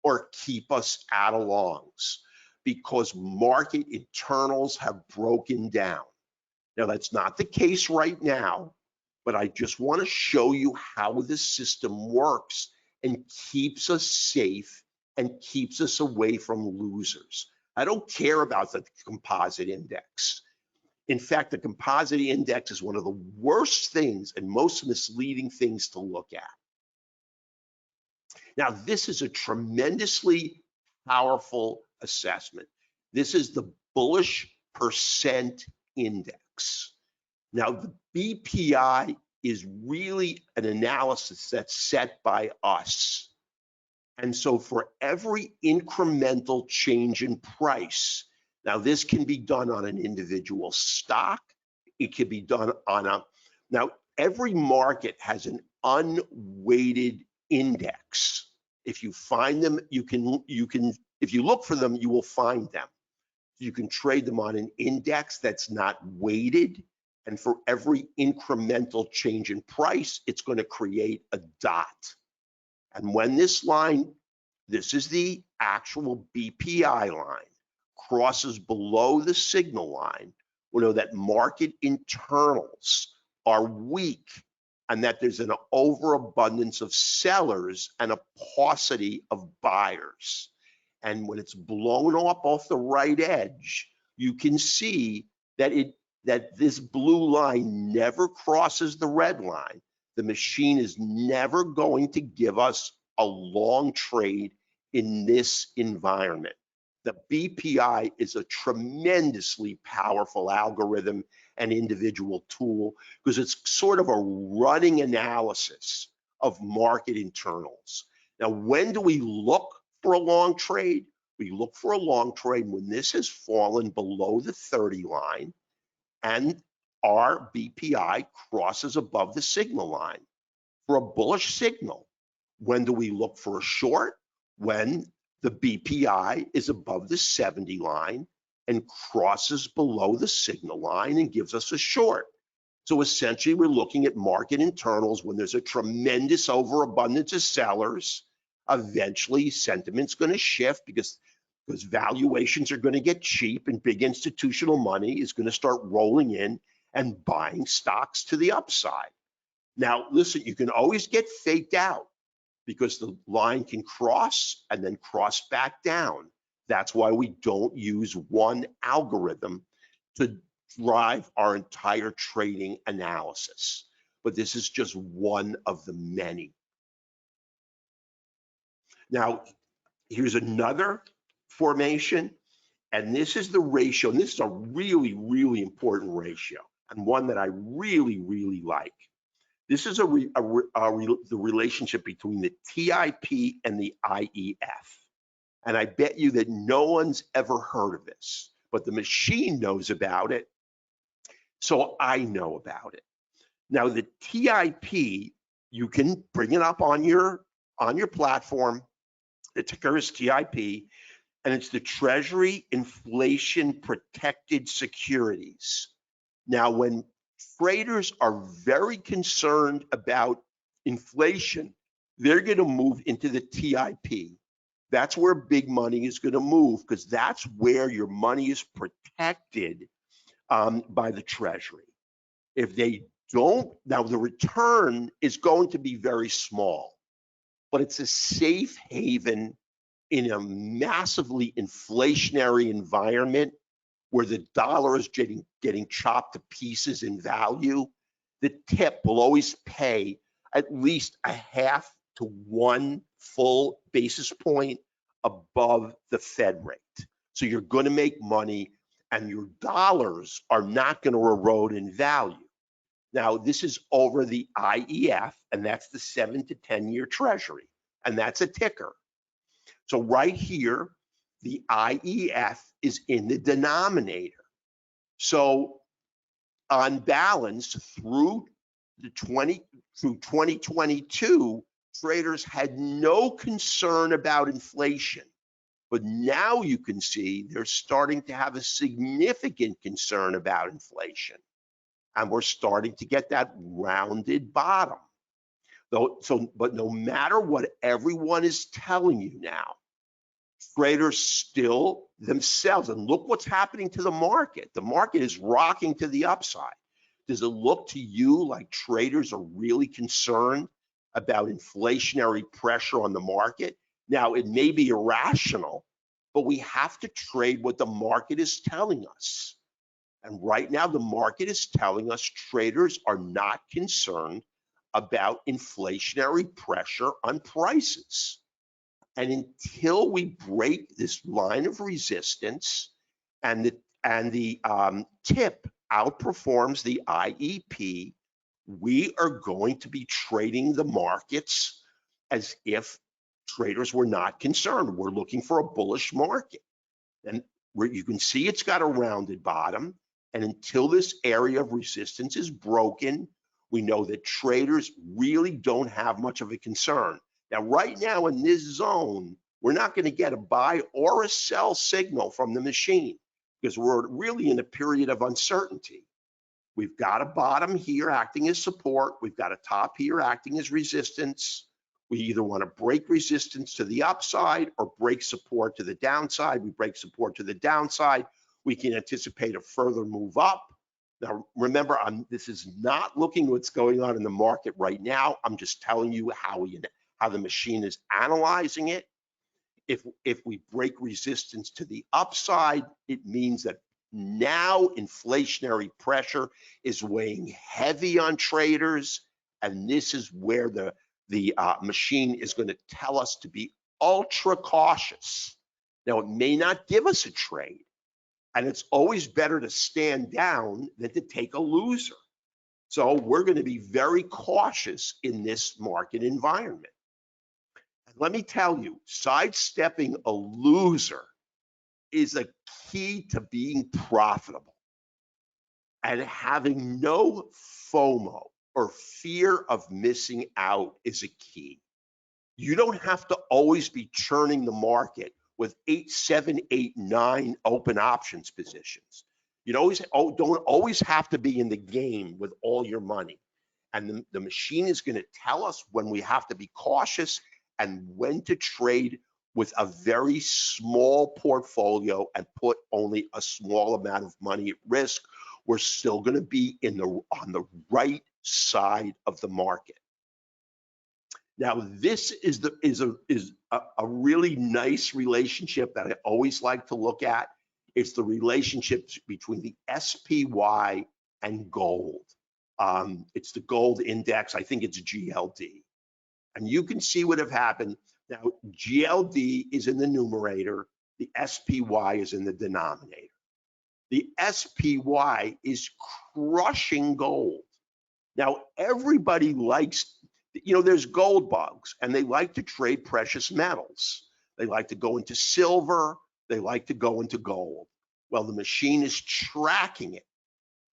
or keep us out of longs because market internals have broken down. Now, that's not the case right now, but I just want to show you how the system works and keeps us safe and keeps us away from losers. I don't care about the composite index. In fact, the composite index is one of the worst things and most misleading things to look at. Now, this is a tremendously powerful assessment. This is the bullish percent index. Now, the BPI is really an analysis that's set by us. And so for every incremental change in price, now this can be done on an individual stock, it can be done on now every market has an unweighted index. If you find them, you can, if you look for them, you will find them. You can trade them on an index that's not weighted. And for every incremental change in price, it's going to create a dot. And when this line, this is the actual BPI line, crosses below the signal line, we know that market internals are weak and that there's an overabundance of sellers and a paucity of buyers. And when it's blown up off the right edge, you can see that this blue line never crosses the red line. The machine is never going to give us a long trade in this environment. The BPI is a tremendously powerful algorithm and individual tool because it's sort of a running analysis of market internals. Now, when do we look for a long trade? We look for a long trade when this has fallen below the 30 line and our BPI crosses above the signal line. For a bullish signal, when do we look for a short? When the BPI is above the 70 line and crosses below the signal line and gives us a short. So essentially, we're looking at market internals when there's a tremendous overabundance of sellers. Eventually, sentiment's going to shift because valuations are going to get cheap and big institutional money is going to start rolling in and buying stocks to the upside. Now, listen, you can always get faked out because the line can cross and then cross back down. That's why we don't use one algorithm to drive our entire trading analysis. But this is just one of the many. Now, here's another formation, and this is the ratio, and this is a really, really important ratio, and one that I really, really like. This is the relationship between the TIP and the IEF. And I bet you that no one's ever heard of this, but the machine knows about it, so I know about it. Now, the TIP, you can bring it up on your platform. The ticker is TIP, and it's the Treasury Inflation Protected Securities. Now, when traders are very concerned about inflation, they're going to move into the TIP. That's where big money is going to move because that's where your money is protected by the Treasury. If they don't, now the return is going to be very small, but it's a safe haven in a massively inflationary environment where the dollar is getting chopped to pieces in value. The tip will always pay at least a half to 1 full basis point above the Fed rate. So you're going to make money and your dollars are not going to erode in value. Now, this is over the IEF, and that's the 7 to 10 year Treasury, and that's a ticker. So right here, the IEF is in the denominator. So on balance, through 2022, traders had no concern about inflation. But now you can see they're starting to have a significant concern about inflation. And we're starting to get that rounded bottom. But no matter what everyone is telling you now, traders still themselves, and look what's happening to the market. The market is rocking to the upside. Does it look to you like traders are really concerned about inflationary pressure on the market? Now, it may be irrational, but we have to trade what the market is telling us. And right now, the market is telling us traders are not concerned about inflationary pressure on prices. And until we break this line of resistance and the tip outperforms the IEP, we are going to be trading the markets as if traders were not concerned. We're looking for a bullish market. And where you can see it's got a rounded bottom. And until this area of resistance is broken, we know that traders really don't have much of a concern. Now, right now in this zone, we're not going to get a buy or a sell signal from the machine because we're really in a period of uncertainty. We've got a bottom here acting as support. We've got a top here acting as resistance. We either want to break resistance to the upside or break support to the downside. We break support to the downside, we can anticipate a further move up. Now, remember, this is not looking what's going on in the market right now. I'm just telling you how the machine is analyzing it. If we break resistance to the upside, it means that now inflationary pressure is weighing heavy on traders, and this is where the machine is going to tell us to be ultra cautious. Now, it may not give us a trade, and it's always better to stand down than to take a loser. So we're going to be very cautious in this market environment. And let me tell you, sidestepping a loser is a key to being profitable. And having no FOMO or fear of missing out is a key. You don't have to always be churning the market with 8, 7, 8, 9 open options positions. You don't always have to be in the game with all your money. And the machine is going to tell us when we have to be cautious and when to trade with a very small portfolio and put only a small amount of money at risk. We're still going to be on the right side of the market. Now, this is a really nice relationship that I always like to look at. It's the relationship between the SPY and gold. It's the gold index. I think it's GLD. And you can see what have happened. Now, GLD is in the numerator. The SPY is in the denominator. The SPY is crushing gold. Now, everybody likes, there's gold bugs, and they like to trade precious metals. They like to go into silver. They like to go into gold. Well, the machine is tracking it,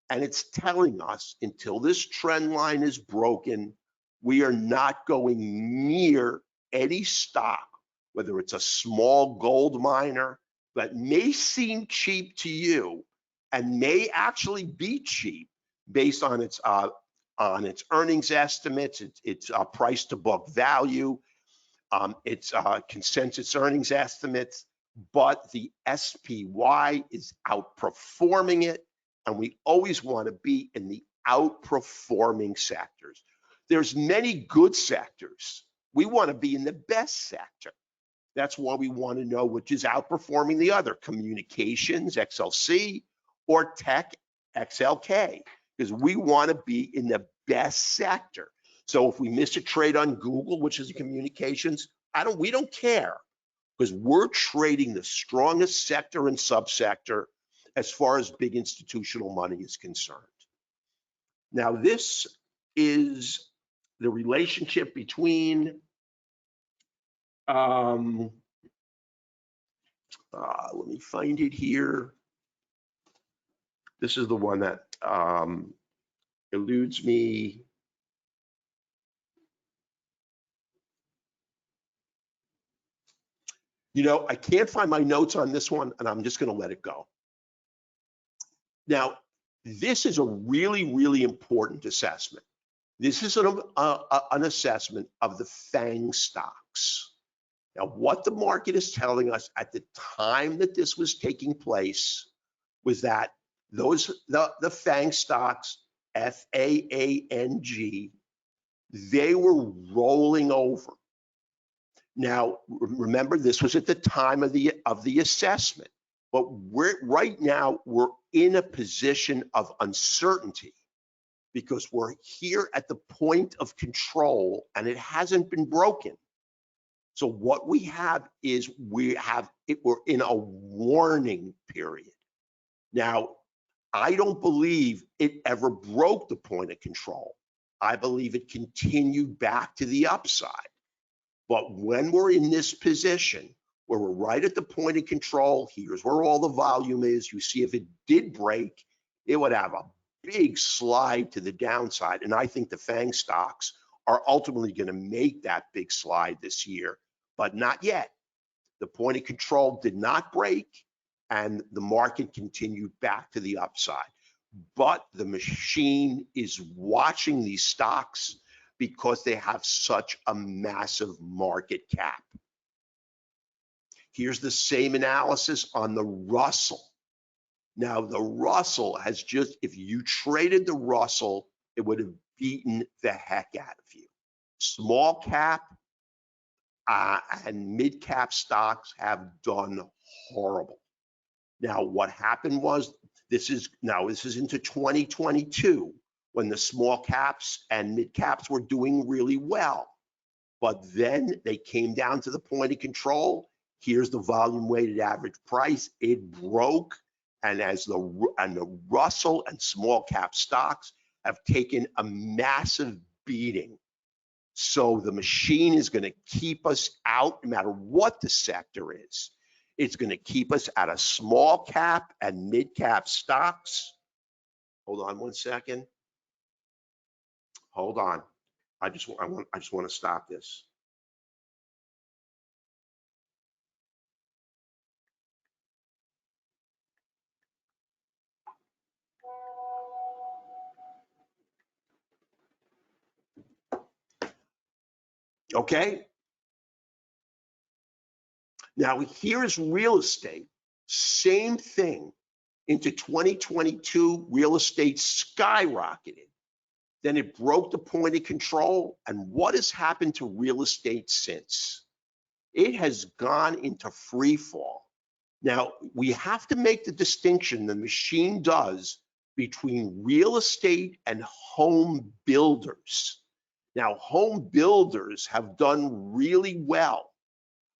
and it's telling us until this trend line is broken, we are not going near any stock, whether it's a small gold miner that may seem cheap to you and may actually be cheap based on its earnings estimates, its price to book value, its consensus earnings estimates, but the SPY is outperforming it, and we always want to be in the outperforming sectors. There's many good sectors. We want to be in the best sector. That's why we want to know which is outperforming the other, communications, XLC, or tech, XLK, because we want to be in the best sector. So if we miss a trade on Google, which is communications, we don't care, because we're trading the strongest sector and subsector as far as big institutional money is concerned. Now, this is the relationship between let me find it here. This is the one that eludes me. I can't find my notes on this one, and I'm just going to let it go. Now, this is a really, really important assessment. This is an assessment of the FANG stocks. Now, what the market is telling us at the time that this was taking place was that the FANG stocks, FAANG, they were rolling over. Now, remember, this was at the time of the assessment, but right now we're in a position of uncertainty because we're here at the point of control and it hasn't been broken. So what we have is we're in a warning period. Now, I don't believe it ever broke the point of control. I believe it continued back to the upside. But when we're in this position where we're right at the point of control, here's where all the volume is. You see if it did break, it would have a big slide to the downside. And I think the FANG stocks are ultimately going to make that big slide this year, but not yet. The point of control did not break, and the market continued back to the upside. But the machine is watching these stocks because they have such a massive market cap. Here's the same analysis on the Russell. Now, the Russell has just, if you traded the Russell, it would have beaten the heck out of you. Small cap and mid cap stocks have done horrible. Now, what happened was, this is into 2022 when the small caps and mid caps were doing really well. But then they came down to the point of control. Here's the volume weighted average price. It broke, and the Russell and small cap stocks have taken a massive beating. So the machine is going to keep us out no matter what the sector is. It's going to keep us at a small cap and mid cap stocks. Hold on one second. Hold on. I just want to stop this. Okay. Now here's real estate. Same thing. Into 2022, real estate skyrocketed. Then it broke the point of control. And what has happened to real estate since? It has gone into free fall. Now, we have to make the distinction the machine does between real estate and home builders. Now, home builders have done really well.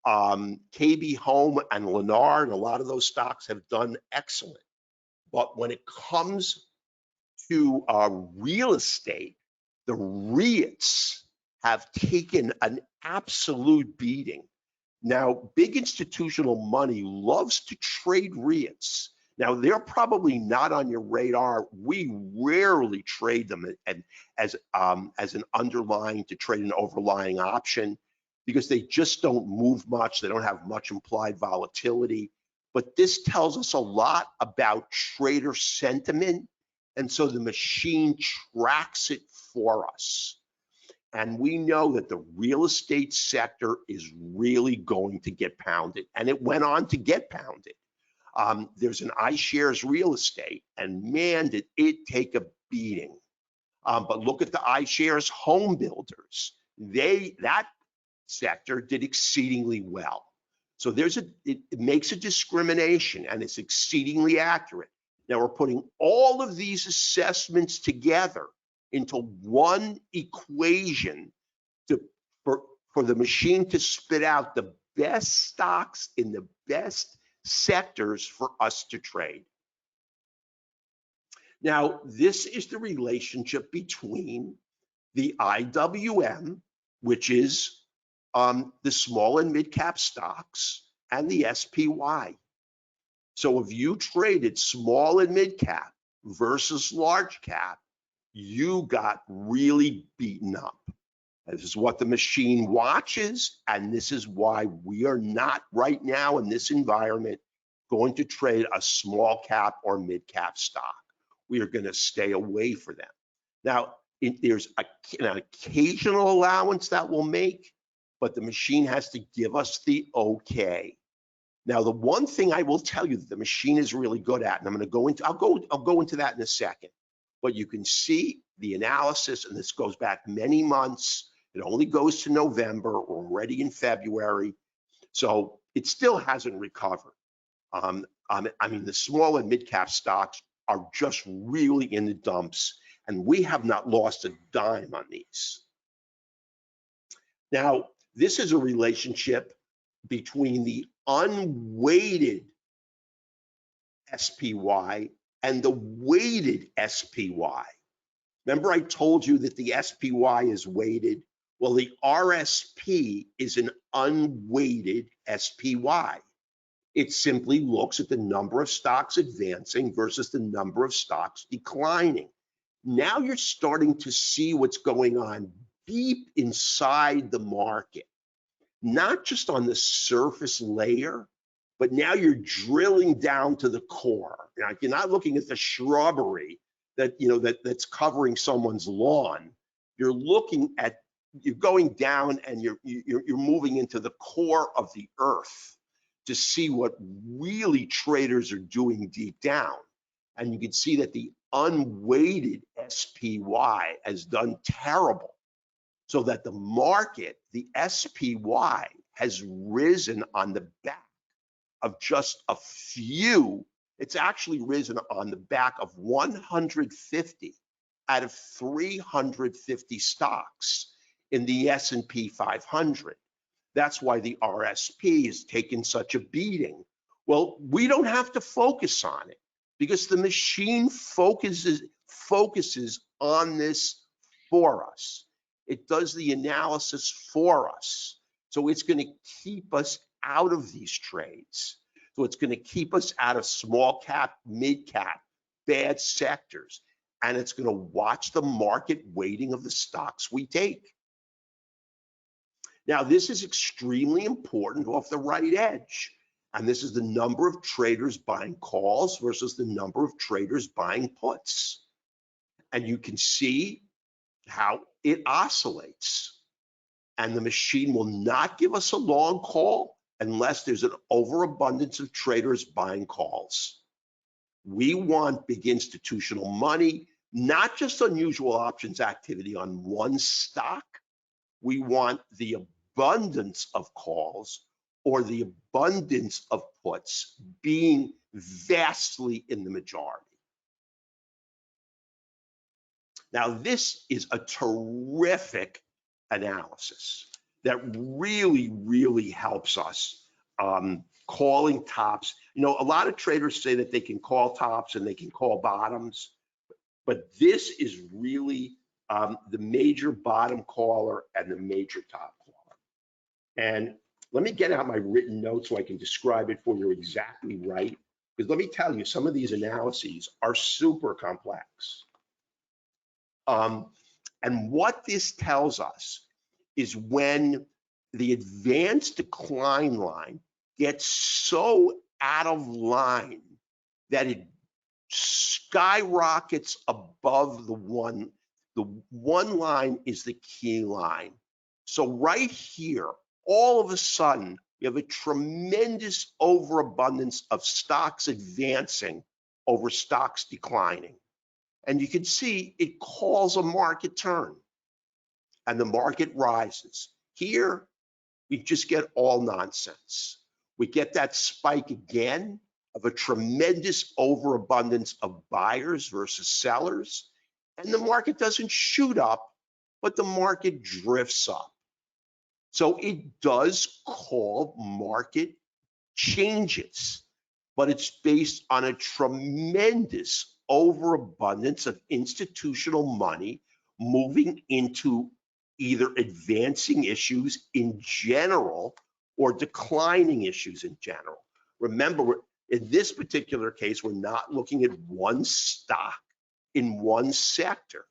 KB Home and Lennar and a lot of those stocks have done excellent. But when it comes to real estate, the REITs have taken an absolute beating. Now, big institutional money loves to trade REITs. Now, they're probably not on your radar. We rarely trade them as an underlying to trade an overlying option because they just don't move much. They don't have much implied volatility. But this tells us a lot about trader sentiment. And so the machine tracks it for us. And we know that the real estate sector is really going to get pounded. And it went on to get pounded. There's an iShares real estate, and man, did it take a beating. But look at the iShares home builders. That sector did exceedingly well. So it makes a discrimination, and it's exceedingly accurate. Now we're putting all of these assessments together into one equation for the machine to spit out the best stocks in the best sectors for us to trade. Now, this is the relationship between the IWM, which is the small and mid cap stocks, and the SPY. So if you traded small and mid cap versus large cap, you got really beaten up. This is what the machine watches, and this is why we are not right now in this environment going to trade a small cap or mid cap stock. We are going to stay away from them. Now, there's an occasional allowance that we'll make, but the machine has to give us the okay. Now, the one thing I will tell you that the machine is really good at, and I'm going to go into, I'll go into that in a second, but you can see the analysis, and this goes back many months. It only goes to November. We're already in February, so it still hasn't recovered. I mean, the small and mid cap stocks are just really in the dumps, and we have not lost a dime on these. Now, this is a relationship between the unweighted SPY and the weighted SPY. Remember I told you that the SPY is weighted? Well, the RSP is an unweighted SPY. It simply looks at the number of stocks advancing versus the number of stocks declining. Now you're starting to see what's going on deep inside the market, not just on the surface layer, but now you're drilling down to the core. Now, you're not looking at the shrubbery that's covering someone's lawn. You're going down and you're moving into the core of the earth to see what really traders are doing deep down. And you can see that the unweighted SPY has done terrible, so that the market, the SPY, has risen on the back of just a few. It's actually risen on the back of 150 out of 350 stocks in the S&P 500. That's why the RSP has taken such a beating. Well, we don't have to focus on it because the machine focuses on this for us. It does the analysis for us. So it's going to keep us out of these trades. So it's going to keep us out of small cap, mid cap, bad sectors. And it's going to watch the market weighting of the stocks we take. Now, this is extremely important off the right edge. And this is the number of traders buying calls versus the number of traders buying puts. And you can see how it oscillates. And the machine will not give us a long call unless there's an overabundance of traders buying calls. We want big institutional money, not just unusual options activity on one stock. We want the abundance of calls or the abundance of puts being vastly in the majority. Now, this is a terrific analysis that really, really helps us calling tops. You know, a lot of traders say that they can call tops and they can call bottoms, but this is really the major bottom caller and the major top caller. And let me get out my written notes so I can describe it for you exactly right. Because let me tell you, some of these analyses are super complex. And what this tells us is when the advanced decline line gets so out of line that it skyrockets above the one. The one line is the key line. So right here, all of a sudden, we have a tremendous overabundance of stocks advancing over stocks declining. And you can see it calls a market turn and the market rises. Here, we just get all nonsense. We get that spike again of a tremendous overabundance of buyers versus sellers. And the market doesn't shoot up, but the market drifts up. So it does call market changes, but it's based on a tremendous overabundance of institutional money moving into either advancing issues in general or declining issues in general. Remember, in this particular case, we're not looking at one stock in one sector.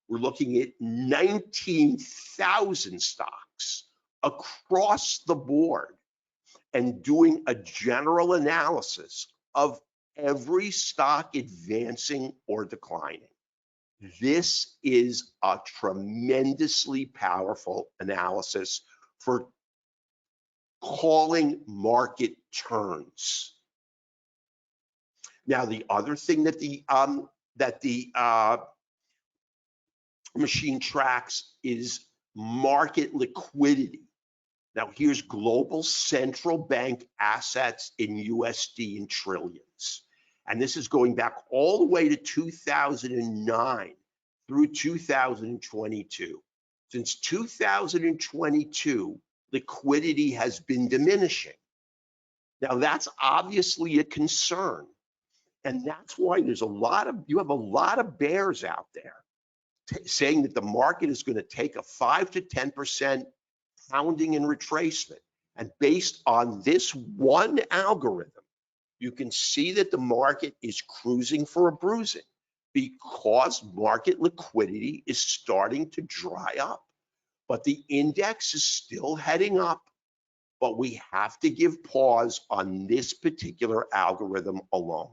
We're looking at 19,000 stocks across the board and doing a general analysis of every stock advancing or declining. This is a tremendously powerful analysis for calling market turns. Now, the other thing that the machine tracks is market liquidity. Now, here's global central bank assets in USD in trillions. And this is going back all the way to 2009 through 2022. Since 2022, liquidity has been diminishing. Now, that's obviously a concern. And that's why you have a lot of bears out there saying that the market is going to take a 5 to 10% pounding and retracement. And based on this one algorithm, you can see that the market is cruising for a bruising because market liquidity is starting to dry up. But the index is still heading up. But we have to give pause on this particular algorithm alone.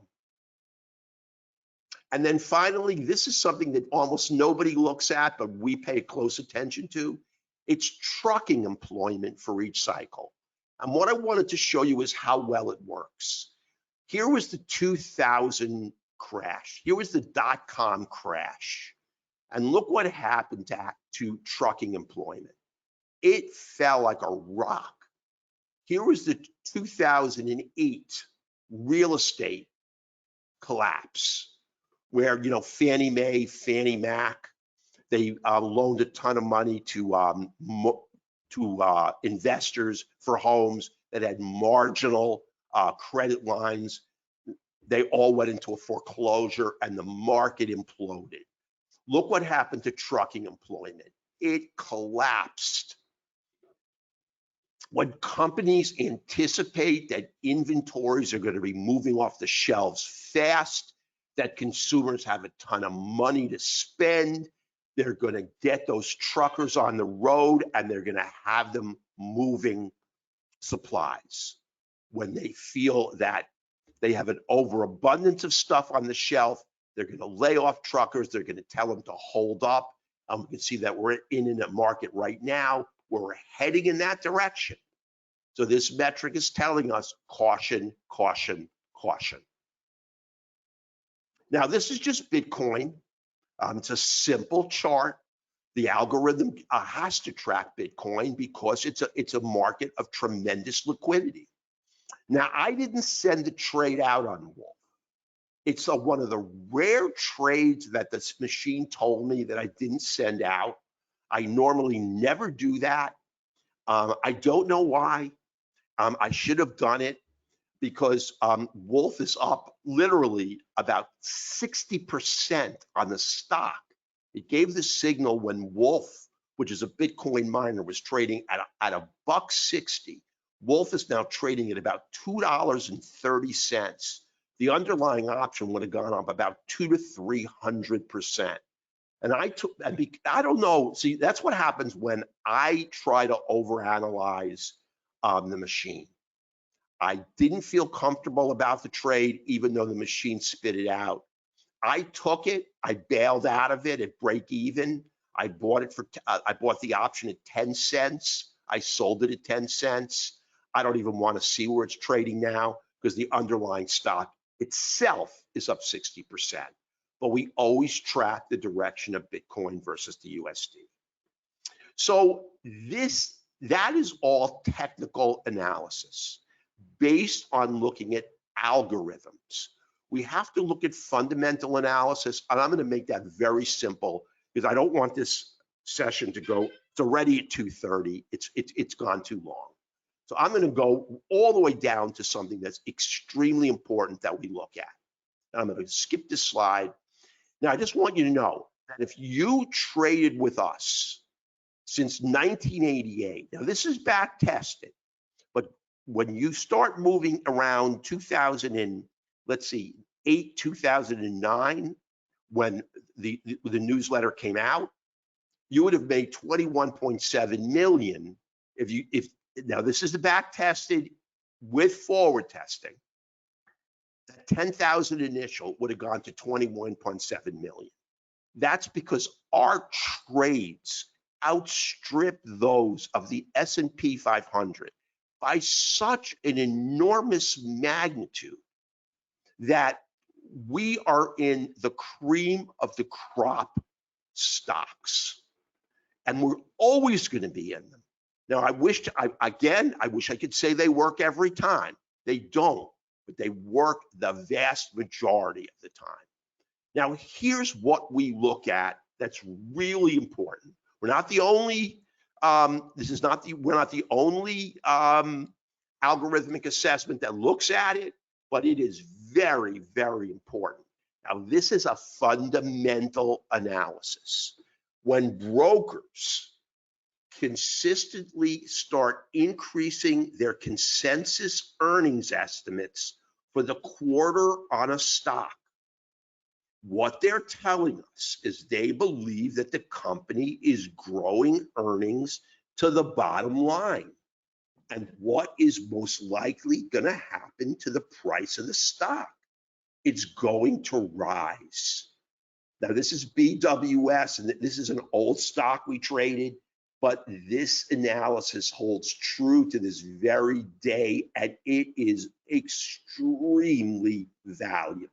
And then finally, this is something that almost nobody looks at, but we pay close attention to. It's trucking employment for each cycle. And what I wanted to show you is how well it works. Here was the 2000 crash. Here was the .com crash. And look what happened to trucking employment. It fell like a rock. Here was the 2008 real estate collapse, where Fannie Mae, Fannie Mac, they loaned a ton of money to investors for homes that had marginal credit lines. They all went into a foreclosure and the market imploded. Look what happened to trucking employment. It collapsed. When companies anticipate that inventories are going to be moving off the shelves fast, that consumers have a ton of money to spend, they're going to get those truckers on the road and they're going to have them moving supplies. When they feel that they have an overabundance of stuff on the shelf, they're going to lay off truckers. They're going to tell them to hold up. We can see that we're in a market right now where we're heading in that direction. So this metric is telling us caution, caution, caution. Now, this is just Bitcoin. It's a simple chart. The algorithm has to track Bitcoin because it's a market of tremendous liquidity. Now, I didn't send the trade out on Wolf. It's one of the rare trades that this machine told me that I didn't send out. I normally never do that. I don't know why. I should have done it because Wolf is up literally about 60% on the stock. It gave the signal when Wolf, which is a Bitcoin miner, was trading at $1.60. Wolf is now trading at about $2.30. The underlying option would have gone up about 200 to 300%. And I don't know. See, that's what happens when I try to overanalyze the machine. I didn't feel comfortable about the trade, even though the machine spit it out. I took it. I bailed out of it at break even. I bought it I bought the option at 10 cents. I sold it at 10 cents. I don't even want to see where it's trading now because the underlying stock itself is up 60%. But we always track the direction of Bitcoin versus the USD. So that is all technical analysis based on looking at algorithms. We have to look at fundamental analysis, and I'm going to make that very simple because I don't want this session to go. It's already at 2:30. It's gone too long. So I'm going to go all the way down to something that's extremely important that we look at. And I'm going to skip this slide. Now, I just want you to know that if you traded with us since 1988, now this is back tested, but when you start moving around 2008, 2009, when the newsletter came out, you would have made 21.7 million now this is the back tested with forward testing. That 10,000 initial would have gone to 21.7 million. That's because our trades outstrip those of the S&P 500 by such an enormous magnitude that we are in the cream of the crop stocks, and we're always going to be in them. Now, I wish I could say they work every time. They don't, but they work the vast majority of the time. Now, here's what we look at that's really important. We're not the only, we're not the only algorithmic assessment that looks at it, but it is very, very important. Now, this is a fundamental analysis. When brokers consistently start increasing their consensus earnings estimates for the quarter on a stock, what they're telling us is they believe that the company is growing earnings to the bottom line. And what is most likely going to happen to the price of the stock? It's going to rise. Now, this is BWS, and this is an old stock we traded, but this analysis holds true to this very day, and it is extremely valuable.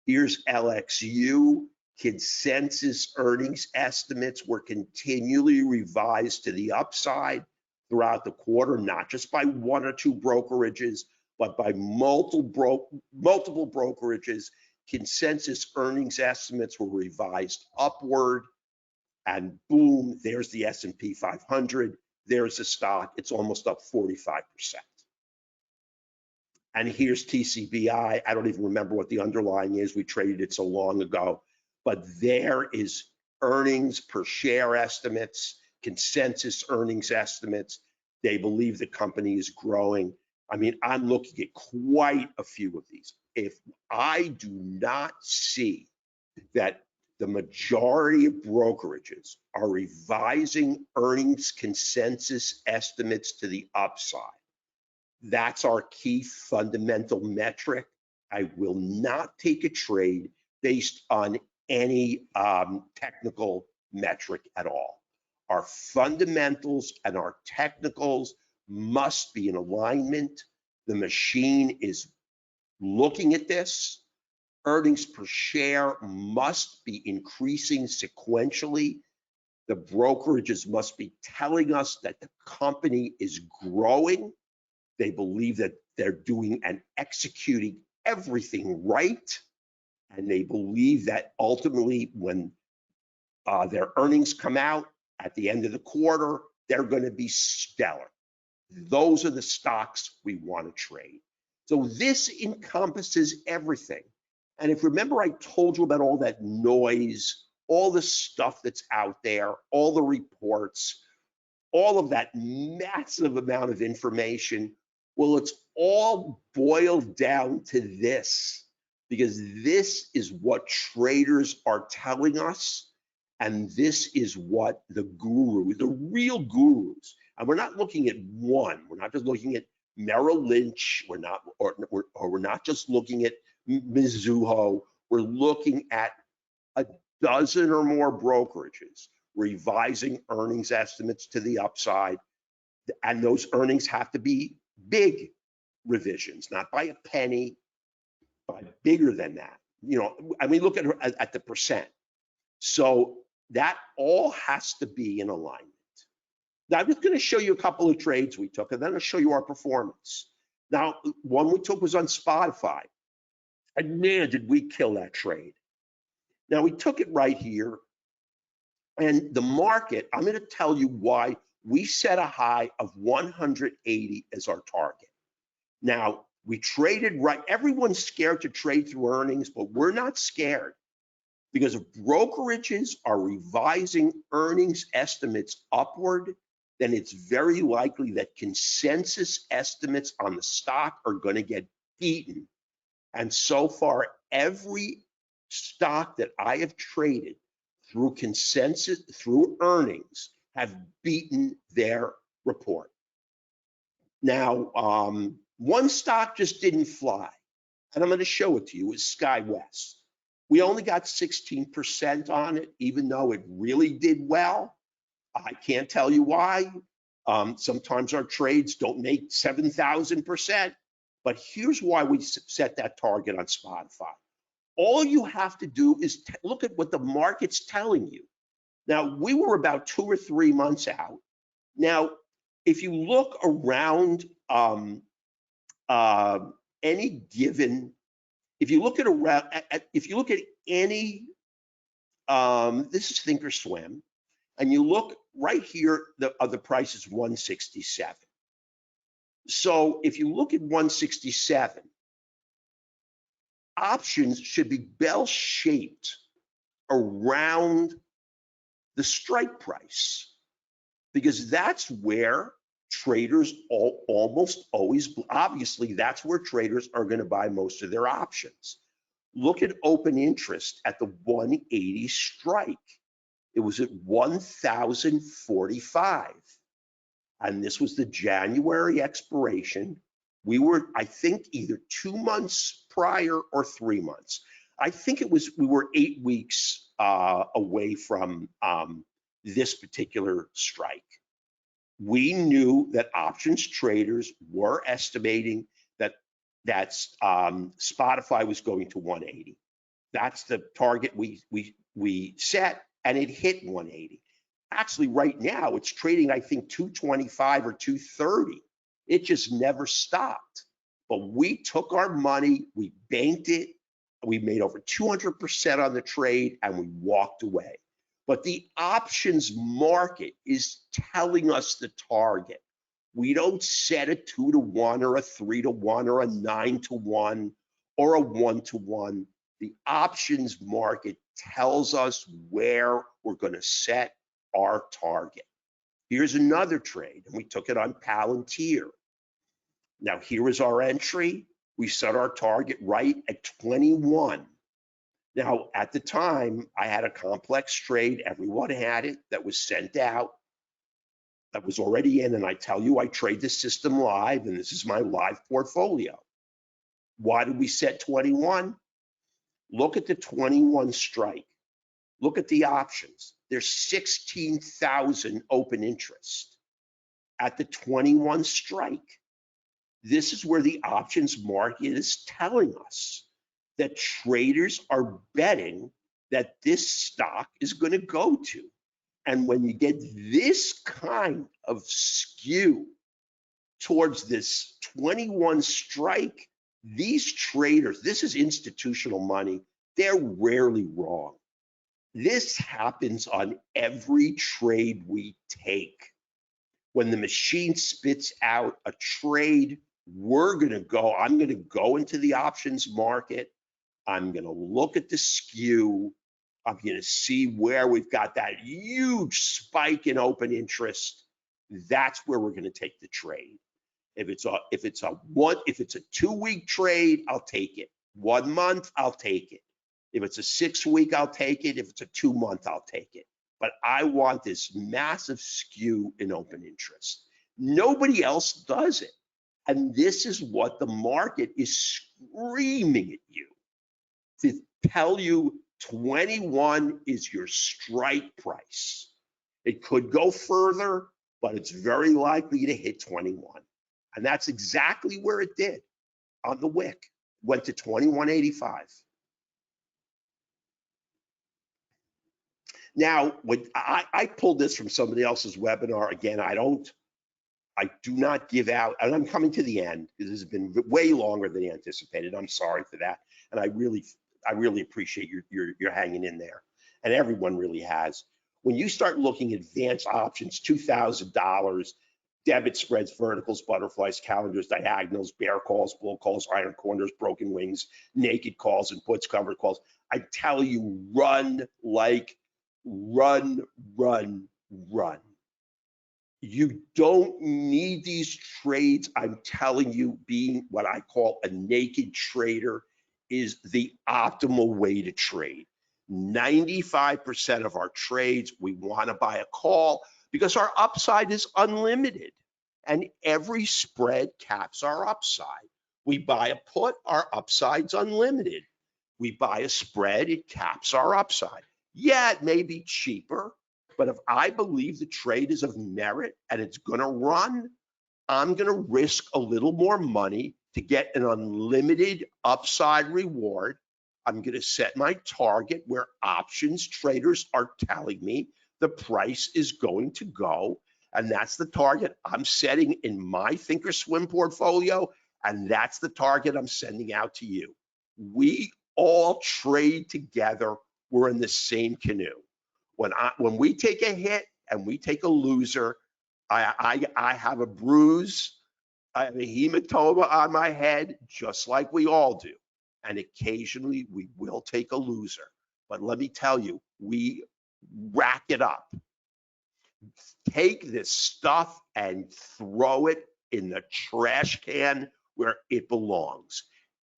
Here's LXU. Consensus earnings estimates were continually revised to the upside throughout the quarter, not just by one or two brokerages, but by multiple brokerages. Consensus earnings estimates were revised upward, and boom, there's the S&P 500. There's the stock. It's almost up 45%. And here's TCBI. I don't even remember what the underlying is. We traded it so long ago. But there is earnings per share estimates, consensus earnings estimates. They believe the company is growing. I mean, I'm looking at quite a few of these. If I do not see that the majority of brokerages are revising earnings consensus estimates to the upside, that's our key fundamental metric. I will not take a trade based on any technical metric at all. Our fundamentals and our technicals must be in alignment. The machine is looking at this. Earnings per share must be increasing sequentially. The brokerages must be telling us that the company is growing. They believe that they're doing and executing everything right. And they believe that ultimately when their earnings come out at the end of the quarter, they're going to be stellar. Those are the stocks we want to trade. So this encompasses everything. And if remember, I told you about all that noise, all the stuff that's out there, all the reports, all of that massive amount of information. Well, it's all boiled down to this, because this is what traders are telling us, and this is what the guru, the real gurus, and we're not looking at one, we're not just looking at Merrill Lynch, we're not just looking at Mizuho, we're looking at a dozen or more brokerages revising earnings estimates to the upside, and those earnings have to be big revisions, not by a penny, but bigger than that. You know, and we look at the percent. So that all has to be in alignment. Now, I'm just going to show you a couple of trades we took, and then I'll show you our performance. Now, one we took was on Spotify, and man, did we kill that trade. Now, we took it right here, and the market, I'm going to tell you why we set a high of 180 as our target. Now, we traded right. Everyone's scared to trade through earnings, but we're not scared, because if brokerages are revising earnings estimates upward, then it's very likely that consensus estimates on the stock are going to get beaten. And so far, every stock that I have traded through consensus, through earnings, have beaten their report. Now, one stock just didn't fly, and I'm going to show it to you, is SkyWest. We only got 16% on it, even though it really did well. I can't tell you why. Sometimes our trades don't make 7,000%, but here's why we set that target on Spotify. All you have to do is look at what the market's telling you. Now, we were about 2 or 3 months out. Now, if you look around any given, if you look at any, this is Thinkorswim, and you look right here, the price is 167. So if you look at 167, options should be bell-shaped around the strike price, because that's where traders almost always, obviously, that's where traders are going to buy most of their options. Look at open interest at the 180 strike. It was at 1,045. And this was the January expiration. We were, I think, either 2 months prior or 3 months. I think it was, we were 8 weeks away from this particular strike. We knew that options traders were estimating that Spotify was going to 180. That's the target we set, and it hit 180. Actually, right now, it's trading, I think, 225 or 230. It just never stopped. But we took our money, we banked it, we made over 200% on the trade, and we walked away. But the options market is telling us the target. We don't set a 2-to-1 or a 3-to-1 or a 9-to-1 or a 1-to-1. The options market tells us where we're going to set our target. Here's another trade, and we took it on Palantir. Now, here is our entry. We set our target right at 21. Now, at the time, I had a complex trade. Everyone had it that was sent out, that was already in. And I tell you, I trade the system live, and this is my live portfolio. Why did we set 21? Look at the 21 strike. Look at the options. There's 16,000 open interest at the 21 strike. This is where the options market is telling us that traders are betting that this stock is going to go to. And when you get this kind of skew towards this 21 strike, these traders, this is institutional money, they're rarely wrong. This happens on every trade we take. When the machine spits out a trade, I'm going to go into the options market. I'm going to look at the skew. I'm going to see where we've got that huge spike in open interest. That's where we're going to take the trade. If it's a 2-week trade, I'll take it. 1 month, I'll take it. If it's a 6-week, I'll take it. If it's a 2-month, I'll take it. But I want this massive skew in open interest. Nobody else does it. And this is what the market is screaming at you to tell you 21 is your strike price. It could go further, but it's very likely to hit 21. And that's exactly where it did on the wick. Went to 21.85. Now, when I pulled this from somebody else's webinar, again, I do not give out, and I'm coming to the end because this has been way longer than anticipated. I'm sorry for that. And I really appreciate your hanging in there. And everyone really has. When you start looking at advanced options, $2,000, debit spreads, verticals, butterflies, calendars, diagonals, bear calls, bull calls, iron corners, broken wings, naked calls, and puts, covered calls, I tell you, run. You don't need these trades. I'm telling you, being what I call a naked trader is the optimal way to trade. 95% of our trades, we want to buy a call because our upside is unlimited and every spread caps our upside. We buy a put, our upside's unlimited. We buy a spread, it caps our upside. Yeah, it may be cheaper, but if I believe the trade is of merit and it's going to run, I'm going to risk a little more money to get an unlimited upside reward. I'm going to set my target where options traders are telling me the price is going to go. And that's the target I'm setting in my Thinkorswim portfolio. And that's the target I'm sending out to you. We all trade together. We're in the same canoe. When we take a hit and we take a loser, I have a bruise, I have a hematoma on my head, just like we all do. And occasionally we will take a loser. But let me tell you, we rack it up. Take this stuff and throw it in the trash can where it belongs.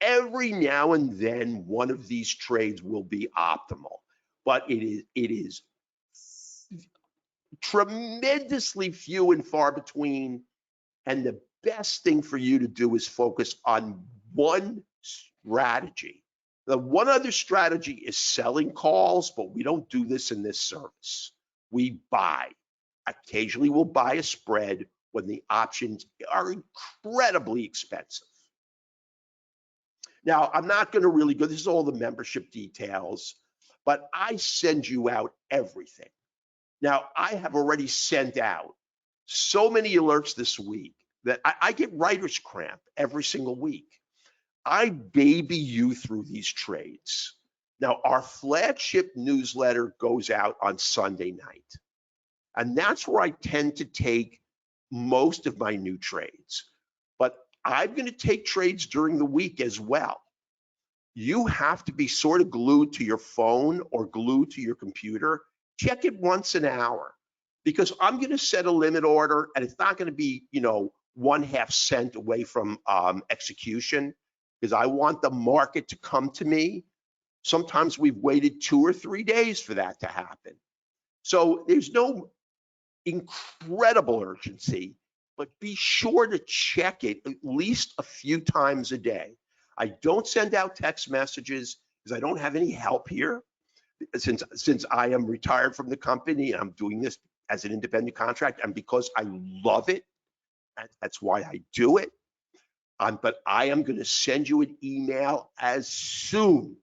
Every now and then, one of these trades will be optimal, but it is tremendously few and far between. And the best thing for you to do is focus on one strategy. The one other strategy is selling calls, but we don't do this in this service. We buy. Occasionally we'll buy a spread when the options are incredibly expensive. Now, I'm not going to really go, this is all the membership details, but I send you out everything. Now, I have already sent out so many alerts this week that I get writer's cramp every single week. I baby you through these trades. Now, our flagship newsletter goes out on Sunday night, and that's where I tend to take most of my new trades. But I'm going to take trades during the week as well. You have to be sort of glued to your phone or glued to your computer. Check it once an hour, because I'm going to set a limit order, and it's not going to be, 1/2 cent away from execution, because I want the market to come to me. Sometimes we've waited 2 or 3 days for that to happen. So there's no incredible urgency, but be sure to check it at least a few times a day. I don't send out text messages because I don't have any help here. Since I am retired from the company and I'm doing this as an independent contractor, and because I love it, that's why I do it. But I am going to send you an email as soon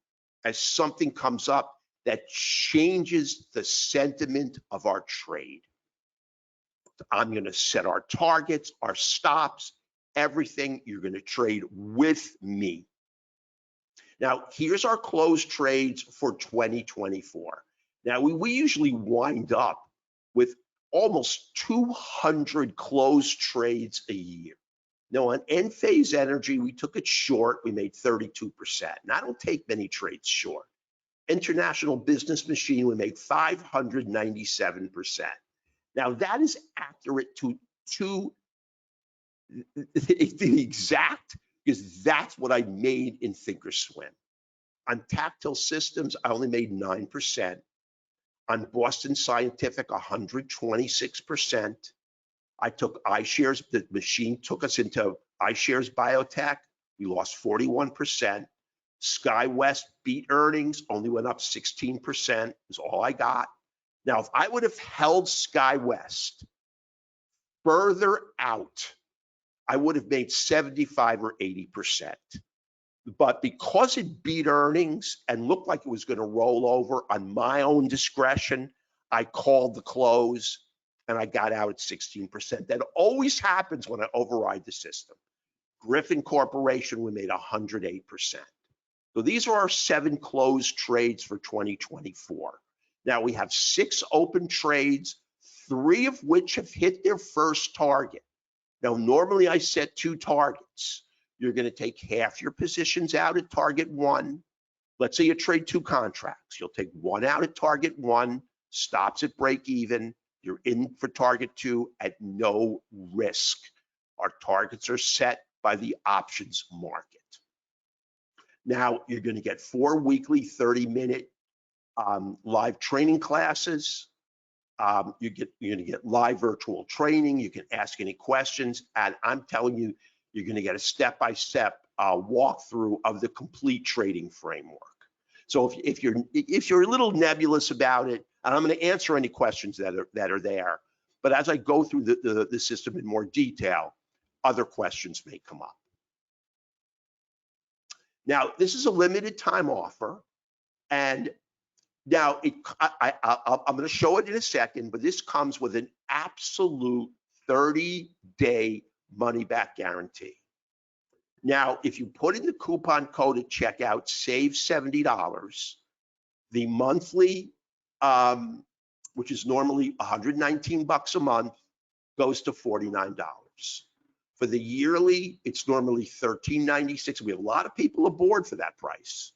as something comes up that changes the sentiment of our trade. I'm going to set our targets, our stops, everything. You're going to trade with me. Now, here's our closed trades for 2024. Now, we usually wind up with almost 200 closed trades a year. Now, on Enphase Energy, we took it short. We made 32%. And I don't take many trades short. International Business Machine, we made 597%. Now, that is accurate to the exact, because that's what I made in Thinkorswim. On Tactile Systems, I only made 9%. On Boston Scientific, 126%. I took iShares, the machine took us into iShares Biotech. We lost 41%. SkyWest beat earnings, only went up 16%, is all I got. Now, if I would have held SkyWest further out, I would have made 75 or 80%. But because it beat earnings and looked like it was going to roll over on my own discretion, I called the close and I got out at 16%. That always happens when I override the system. Griffin Corporation, we made 108%. So these are our 7 closed trades for 2024. Now we have 6 open trades, 3 of which have hit their first target. Now, normally I set 2 targets. You're going to take half your positions out at target 1. Let's say you trade 2 contracts. You'll take 1 out at target 1, stops at break even. You're in for target 2 at no risk. Our targets are set by the options market. Now, you're going to get 4 weekly 30-minute live training classes. You're going to get live virtual training. You can ask any questions, and I'm telling you, you're going to get a step-by-step walkthrough of the complete trading framework. So if you're a little nebulous about it, and I'm going to answer any questions that are there, but as I go through the system in more detail, other questions may come up. Now, this is a limited time offer, and now I'm going to show it in a second, but this comes with an absolute 30-day money-back guarantee. Now, if you put in the coupon code at checkout, save $70, the monthly, which is normally $119 a month, goes to $49. For the yearly, it's normally $13.96. We have a lot of people aboard for that price.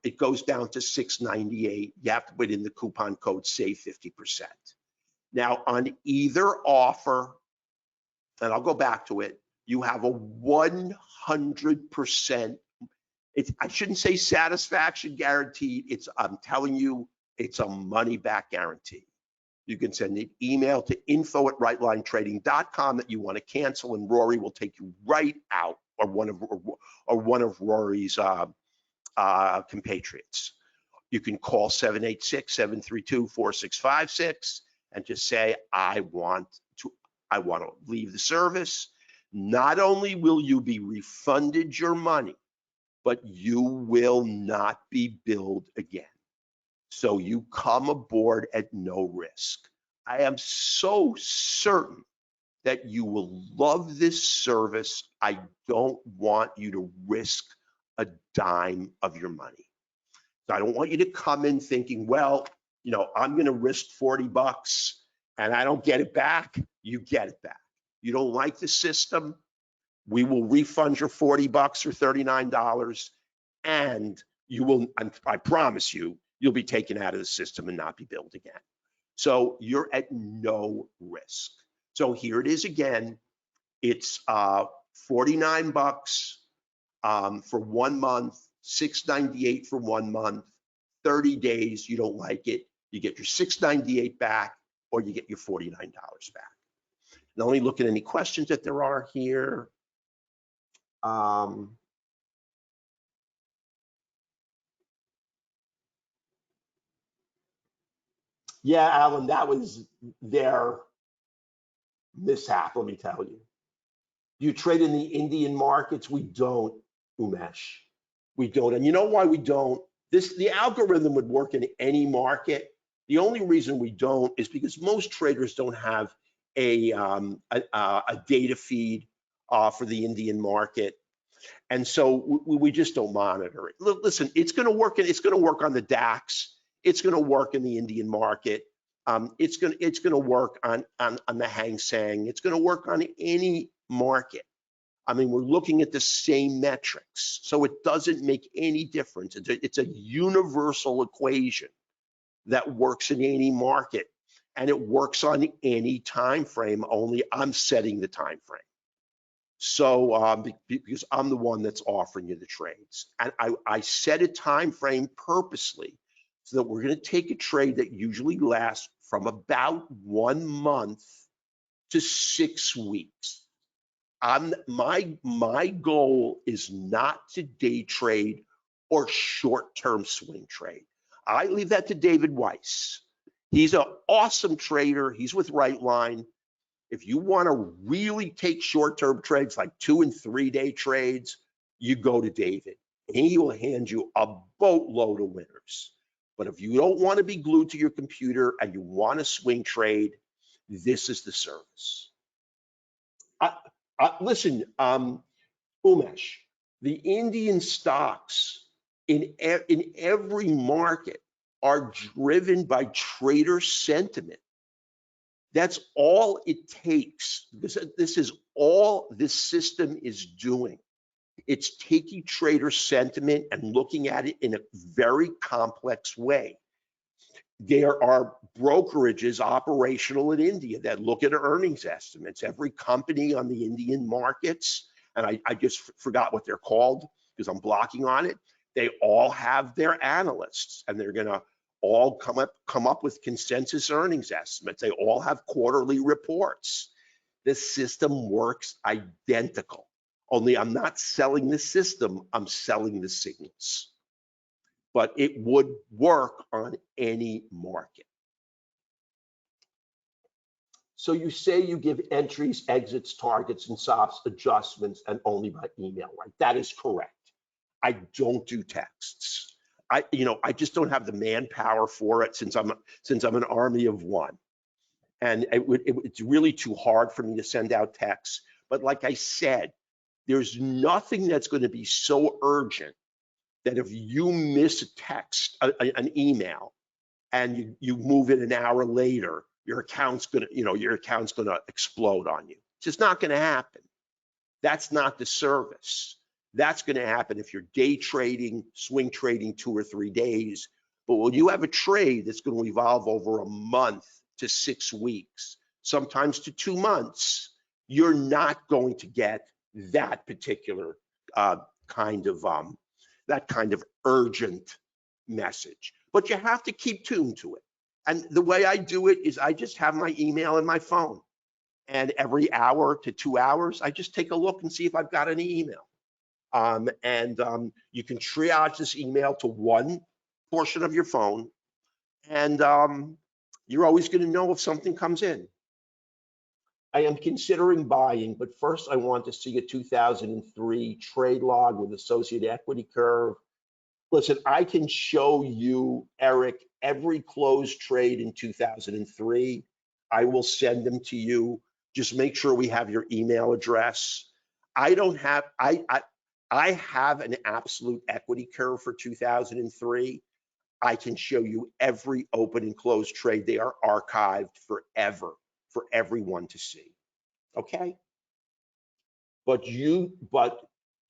it goes down to $6.98. You have to put in the coupon code SAVE 50%. Now on either offer, and I'll go back to it, you have a 100%, I shouldn't say satisfaction guaranteed, I'm telling you, it's a money back guarantee. You can send an email to info@rightlinetrading.com that you want to cancel, and Rory will take you right out, or one of Rory's compatriots. You can call 786-732-4656 and just say, I want to leave the service. Not only will you be refunded your money, but you will not be billed again. So you come aboard at no risk. I am so certain that you will love this service. I don't want you to risk a dime of your money. So I don't want you to come in thinking, well, I'm going to risk 40 bucks and I don't get it back. You get it back. You don't like the system, we will refund your 40 bucks or $39, and you will, I promise you, you'll be taken out of the system and not be billed again. So you're at no risk. So here it is again. It's 49 bucks for 1 month, $6.98 for 1 month, 30 days. You don't like it, you get your $6.98 back, or you get your $49 back. Now let me look at any questions that there are here. Yeah, Alan, that was their mishap, let me tell you. Do you trade in the Indian markets? We don't, Umesh. We don't. And you know why we don't? The algorithm would work in any market. The only reason we don't is because most traders don't have a data feed for the Indian market. And so we just don't monitor it. Listen, it's going to work. It's going to work on the DAX. It's going to work in the Indian market. It's going to work on the Hang Seng. It's going to work on any market. I mean, we're looking at the same metrics, so it doesn't make any difference. It's a universal equation that works in any market, and it works on any time frame. Only I'm setting the time frame. So because I'm the one that's offering you the trades, and I set a time frame purposely so that we're going to take a trade that usually lasts from about 1 month to 6 weeks. My goal is not to day trade or short-term swing trade. I leave that to David Weiss. He's an awesome trader. He's with Rightline. If you want to really take short-term trades like 2 and 3 day trades, you go to David. He will hand you a boatload of winners. But if you don't want to be glued to your computer and you want to swing trade, this is the service. Listen, Umesh, the Indian stocks in every market are driven by trader sentiment. That's all it takes. This is all this system is doing. It's taking trader sentiment and looking at it in a very complex way. There are brokerages operational in India that look at earnings estimates. Every company on the Indian markets, and I just forgot what they're called because I'm blocking on it, they all have their analysts, and they're gonna all come up with consensus earnings estimates. They all have quarterly reports. The system works identical, only I'm not selling the system, I'm selling the signals. But it would work on any market. So you say you give entries, exits, targets, and stops, adjustments, and only by email, right? That is correct. I don't do texts. I just don't have the manpower for it since I'm an army of one, and it's really too hard for me to send out texts. But like I said, there's nothing that's going to be so urgent that if you miss a text, an email, and you move it an hour later, your account's gonna explode on you. It's just not going to happen. That's not the service. That's going to happen if you're day trading, swing trading 2 or 3 days. But when you have a trade that's going to evolve over a month to 6 weeks, sometimes to 2 months, you're not going to get that particular kind of urgent message. But you have to keep tuned to it. And the way I do it is I just have my email in my phone. And every hour to 2 hours, I just take a look and see if I've got any email. You can triage this email to one portion of your phone, and you're always going to know if something comes in. I am considering buying, but first I want to see a 2003 trade log with associated equity curve. Listen, I can show you, Eric, every closed trade in 2003. I will send them to you. Just make sure we have your email address. I have an absolute equity curve for 2003. I can show you every open and closed trade. They are archived forever for everyone to see. Okay?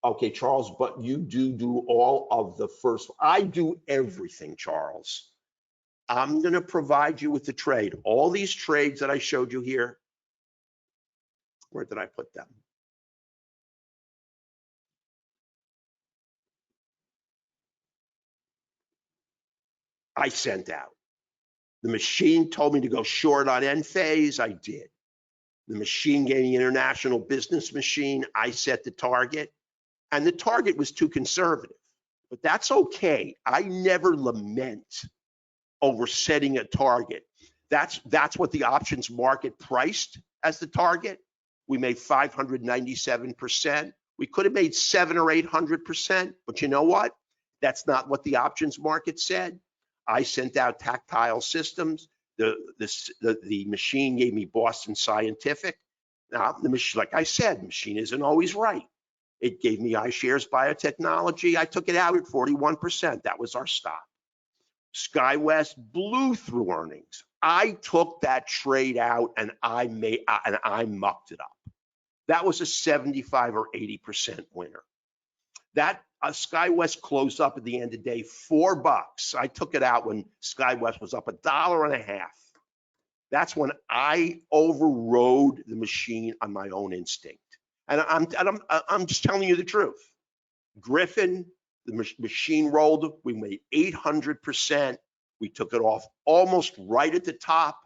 Okay, Charles, but you do all of the first. I do everything, Charles. I'm going to provide you with the trade. All these trades that I showed you here, where did I put them? I sent out. The machine told me to go short on end phase. I did. The machine gave me international business machine. I set the target, and the target was too conservative, but that's okay. I never lament over setting a target. That's what the options market priced as the target. We made 597%. We could have made 700 or 800%, but you know what? That's not what the options market said. I sent out Tactile Systems. The machine gave me Boston Scientific. Now, the machine, like I said, the machine isn't always right. It gave me iShares Biotechnology. I took it out at 41%. That was our stop. SkyWest blew through earnings. I took that trade out and I mucked it up. That was a 75 or 80% winner. That SkyWest closed up at the end of the day $4. I took it out when SkyWest was up $1.50. That's when I overrode the machine on my own instinct. And I'm just telling you the truth. Griffin, the machine rolled. We made 800%. We took it off almost right at the top,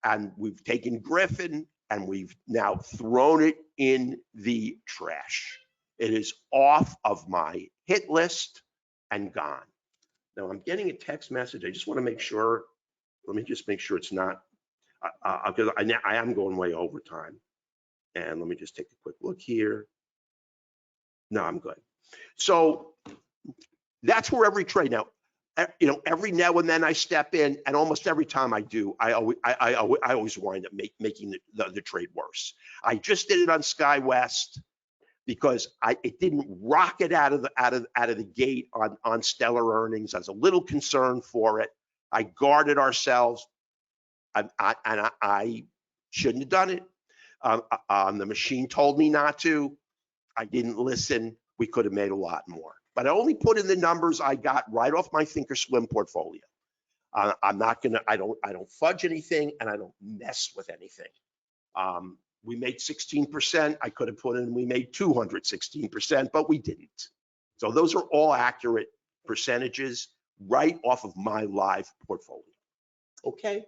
and we've taken Griffin and we've now thrown it in the trash. It is off of my hit list and gone. Now I'm getting a text message. I just want to make sure. Let me just make sure it's not, because I am going way over time. And let me just take a quick look here. No, I'm good. So that's where every trade now, every now and then I step in, and almost every time I do, I always wind up making the trade worse. I just did it on SkyWest because it didn't rocket out of the gate on stellar earnings. I was a little concerned for it. I guarded ourselves, and I shouldn't have done it. The machine told me not to. I didn't listen. We could have made a lot more. But I only put in the numbers I got right off my Thinkorswim portfolio. I'm not gonna. I don't fudge anything, and I don't mess with anything. We made 16%. I could have put in. We made 216%, but we didn't. So those are all accurate percentages right off of my live portfolio. Okay.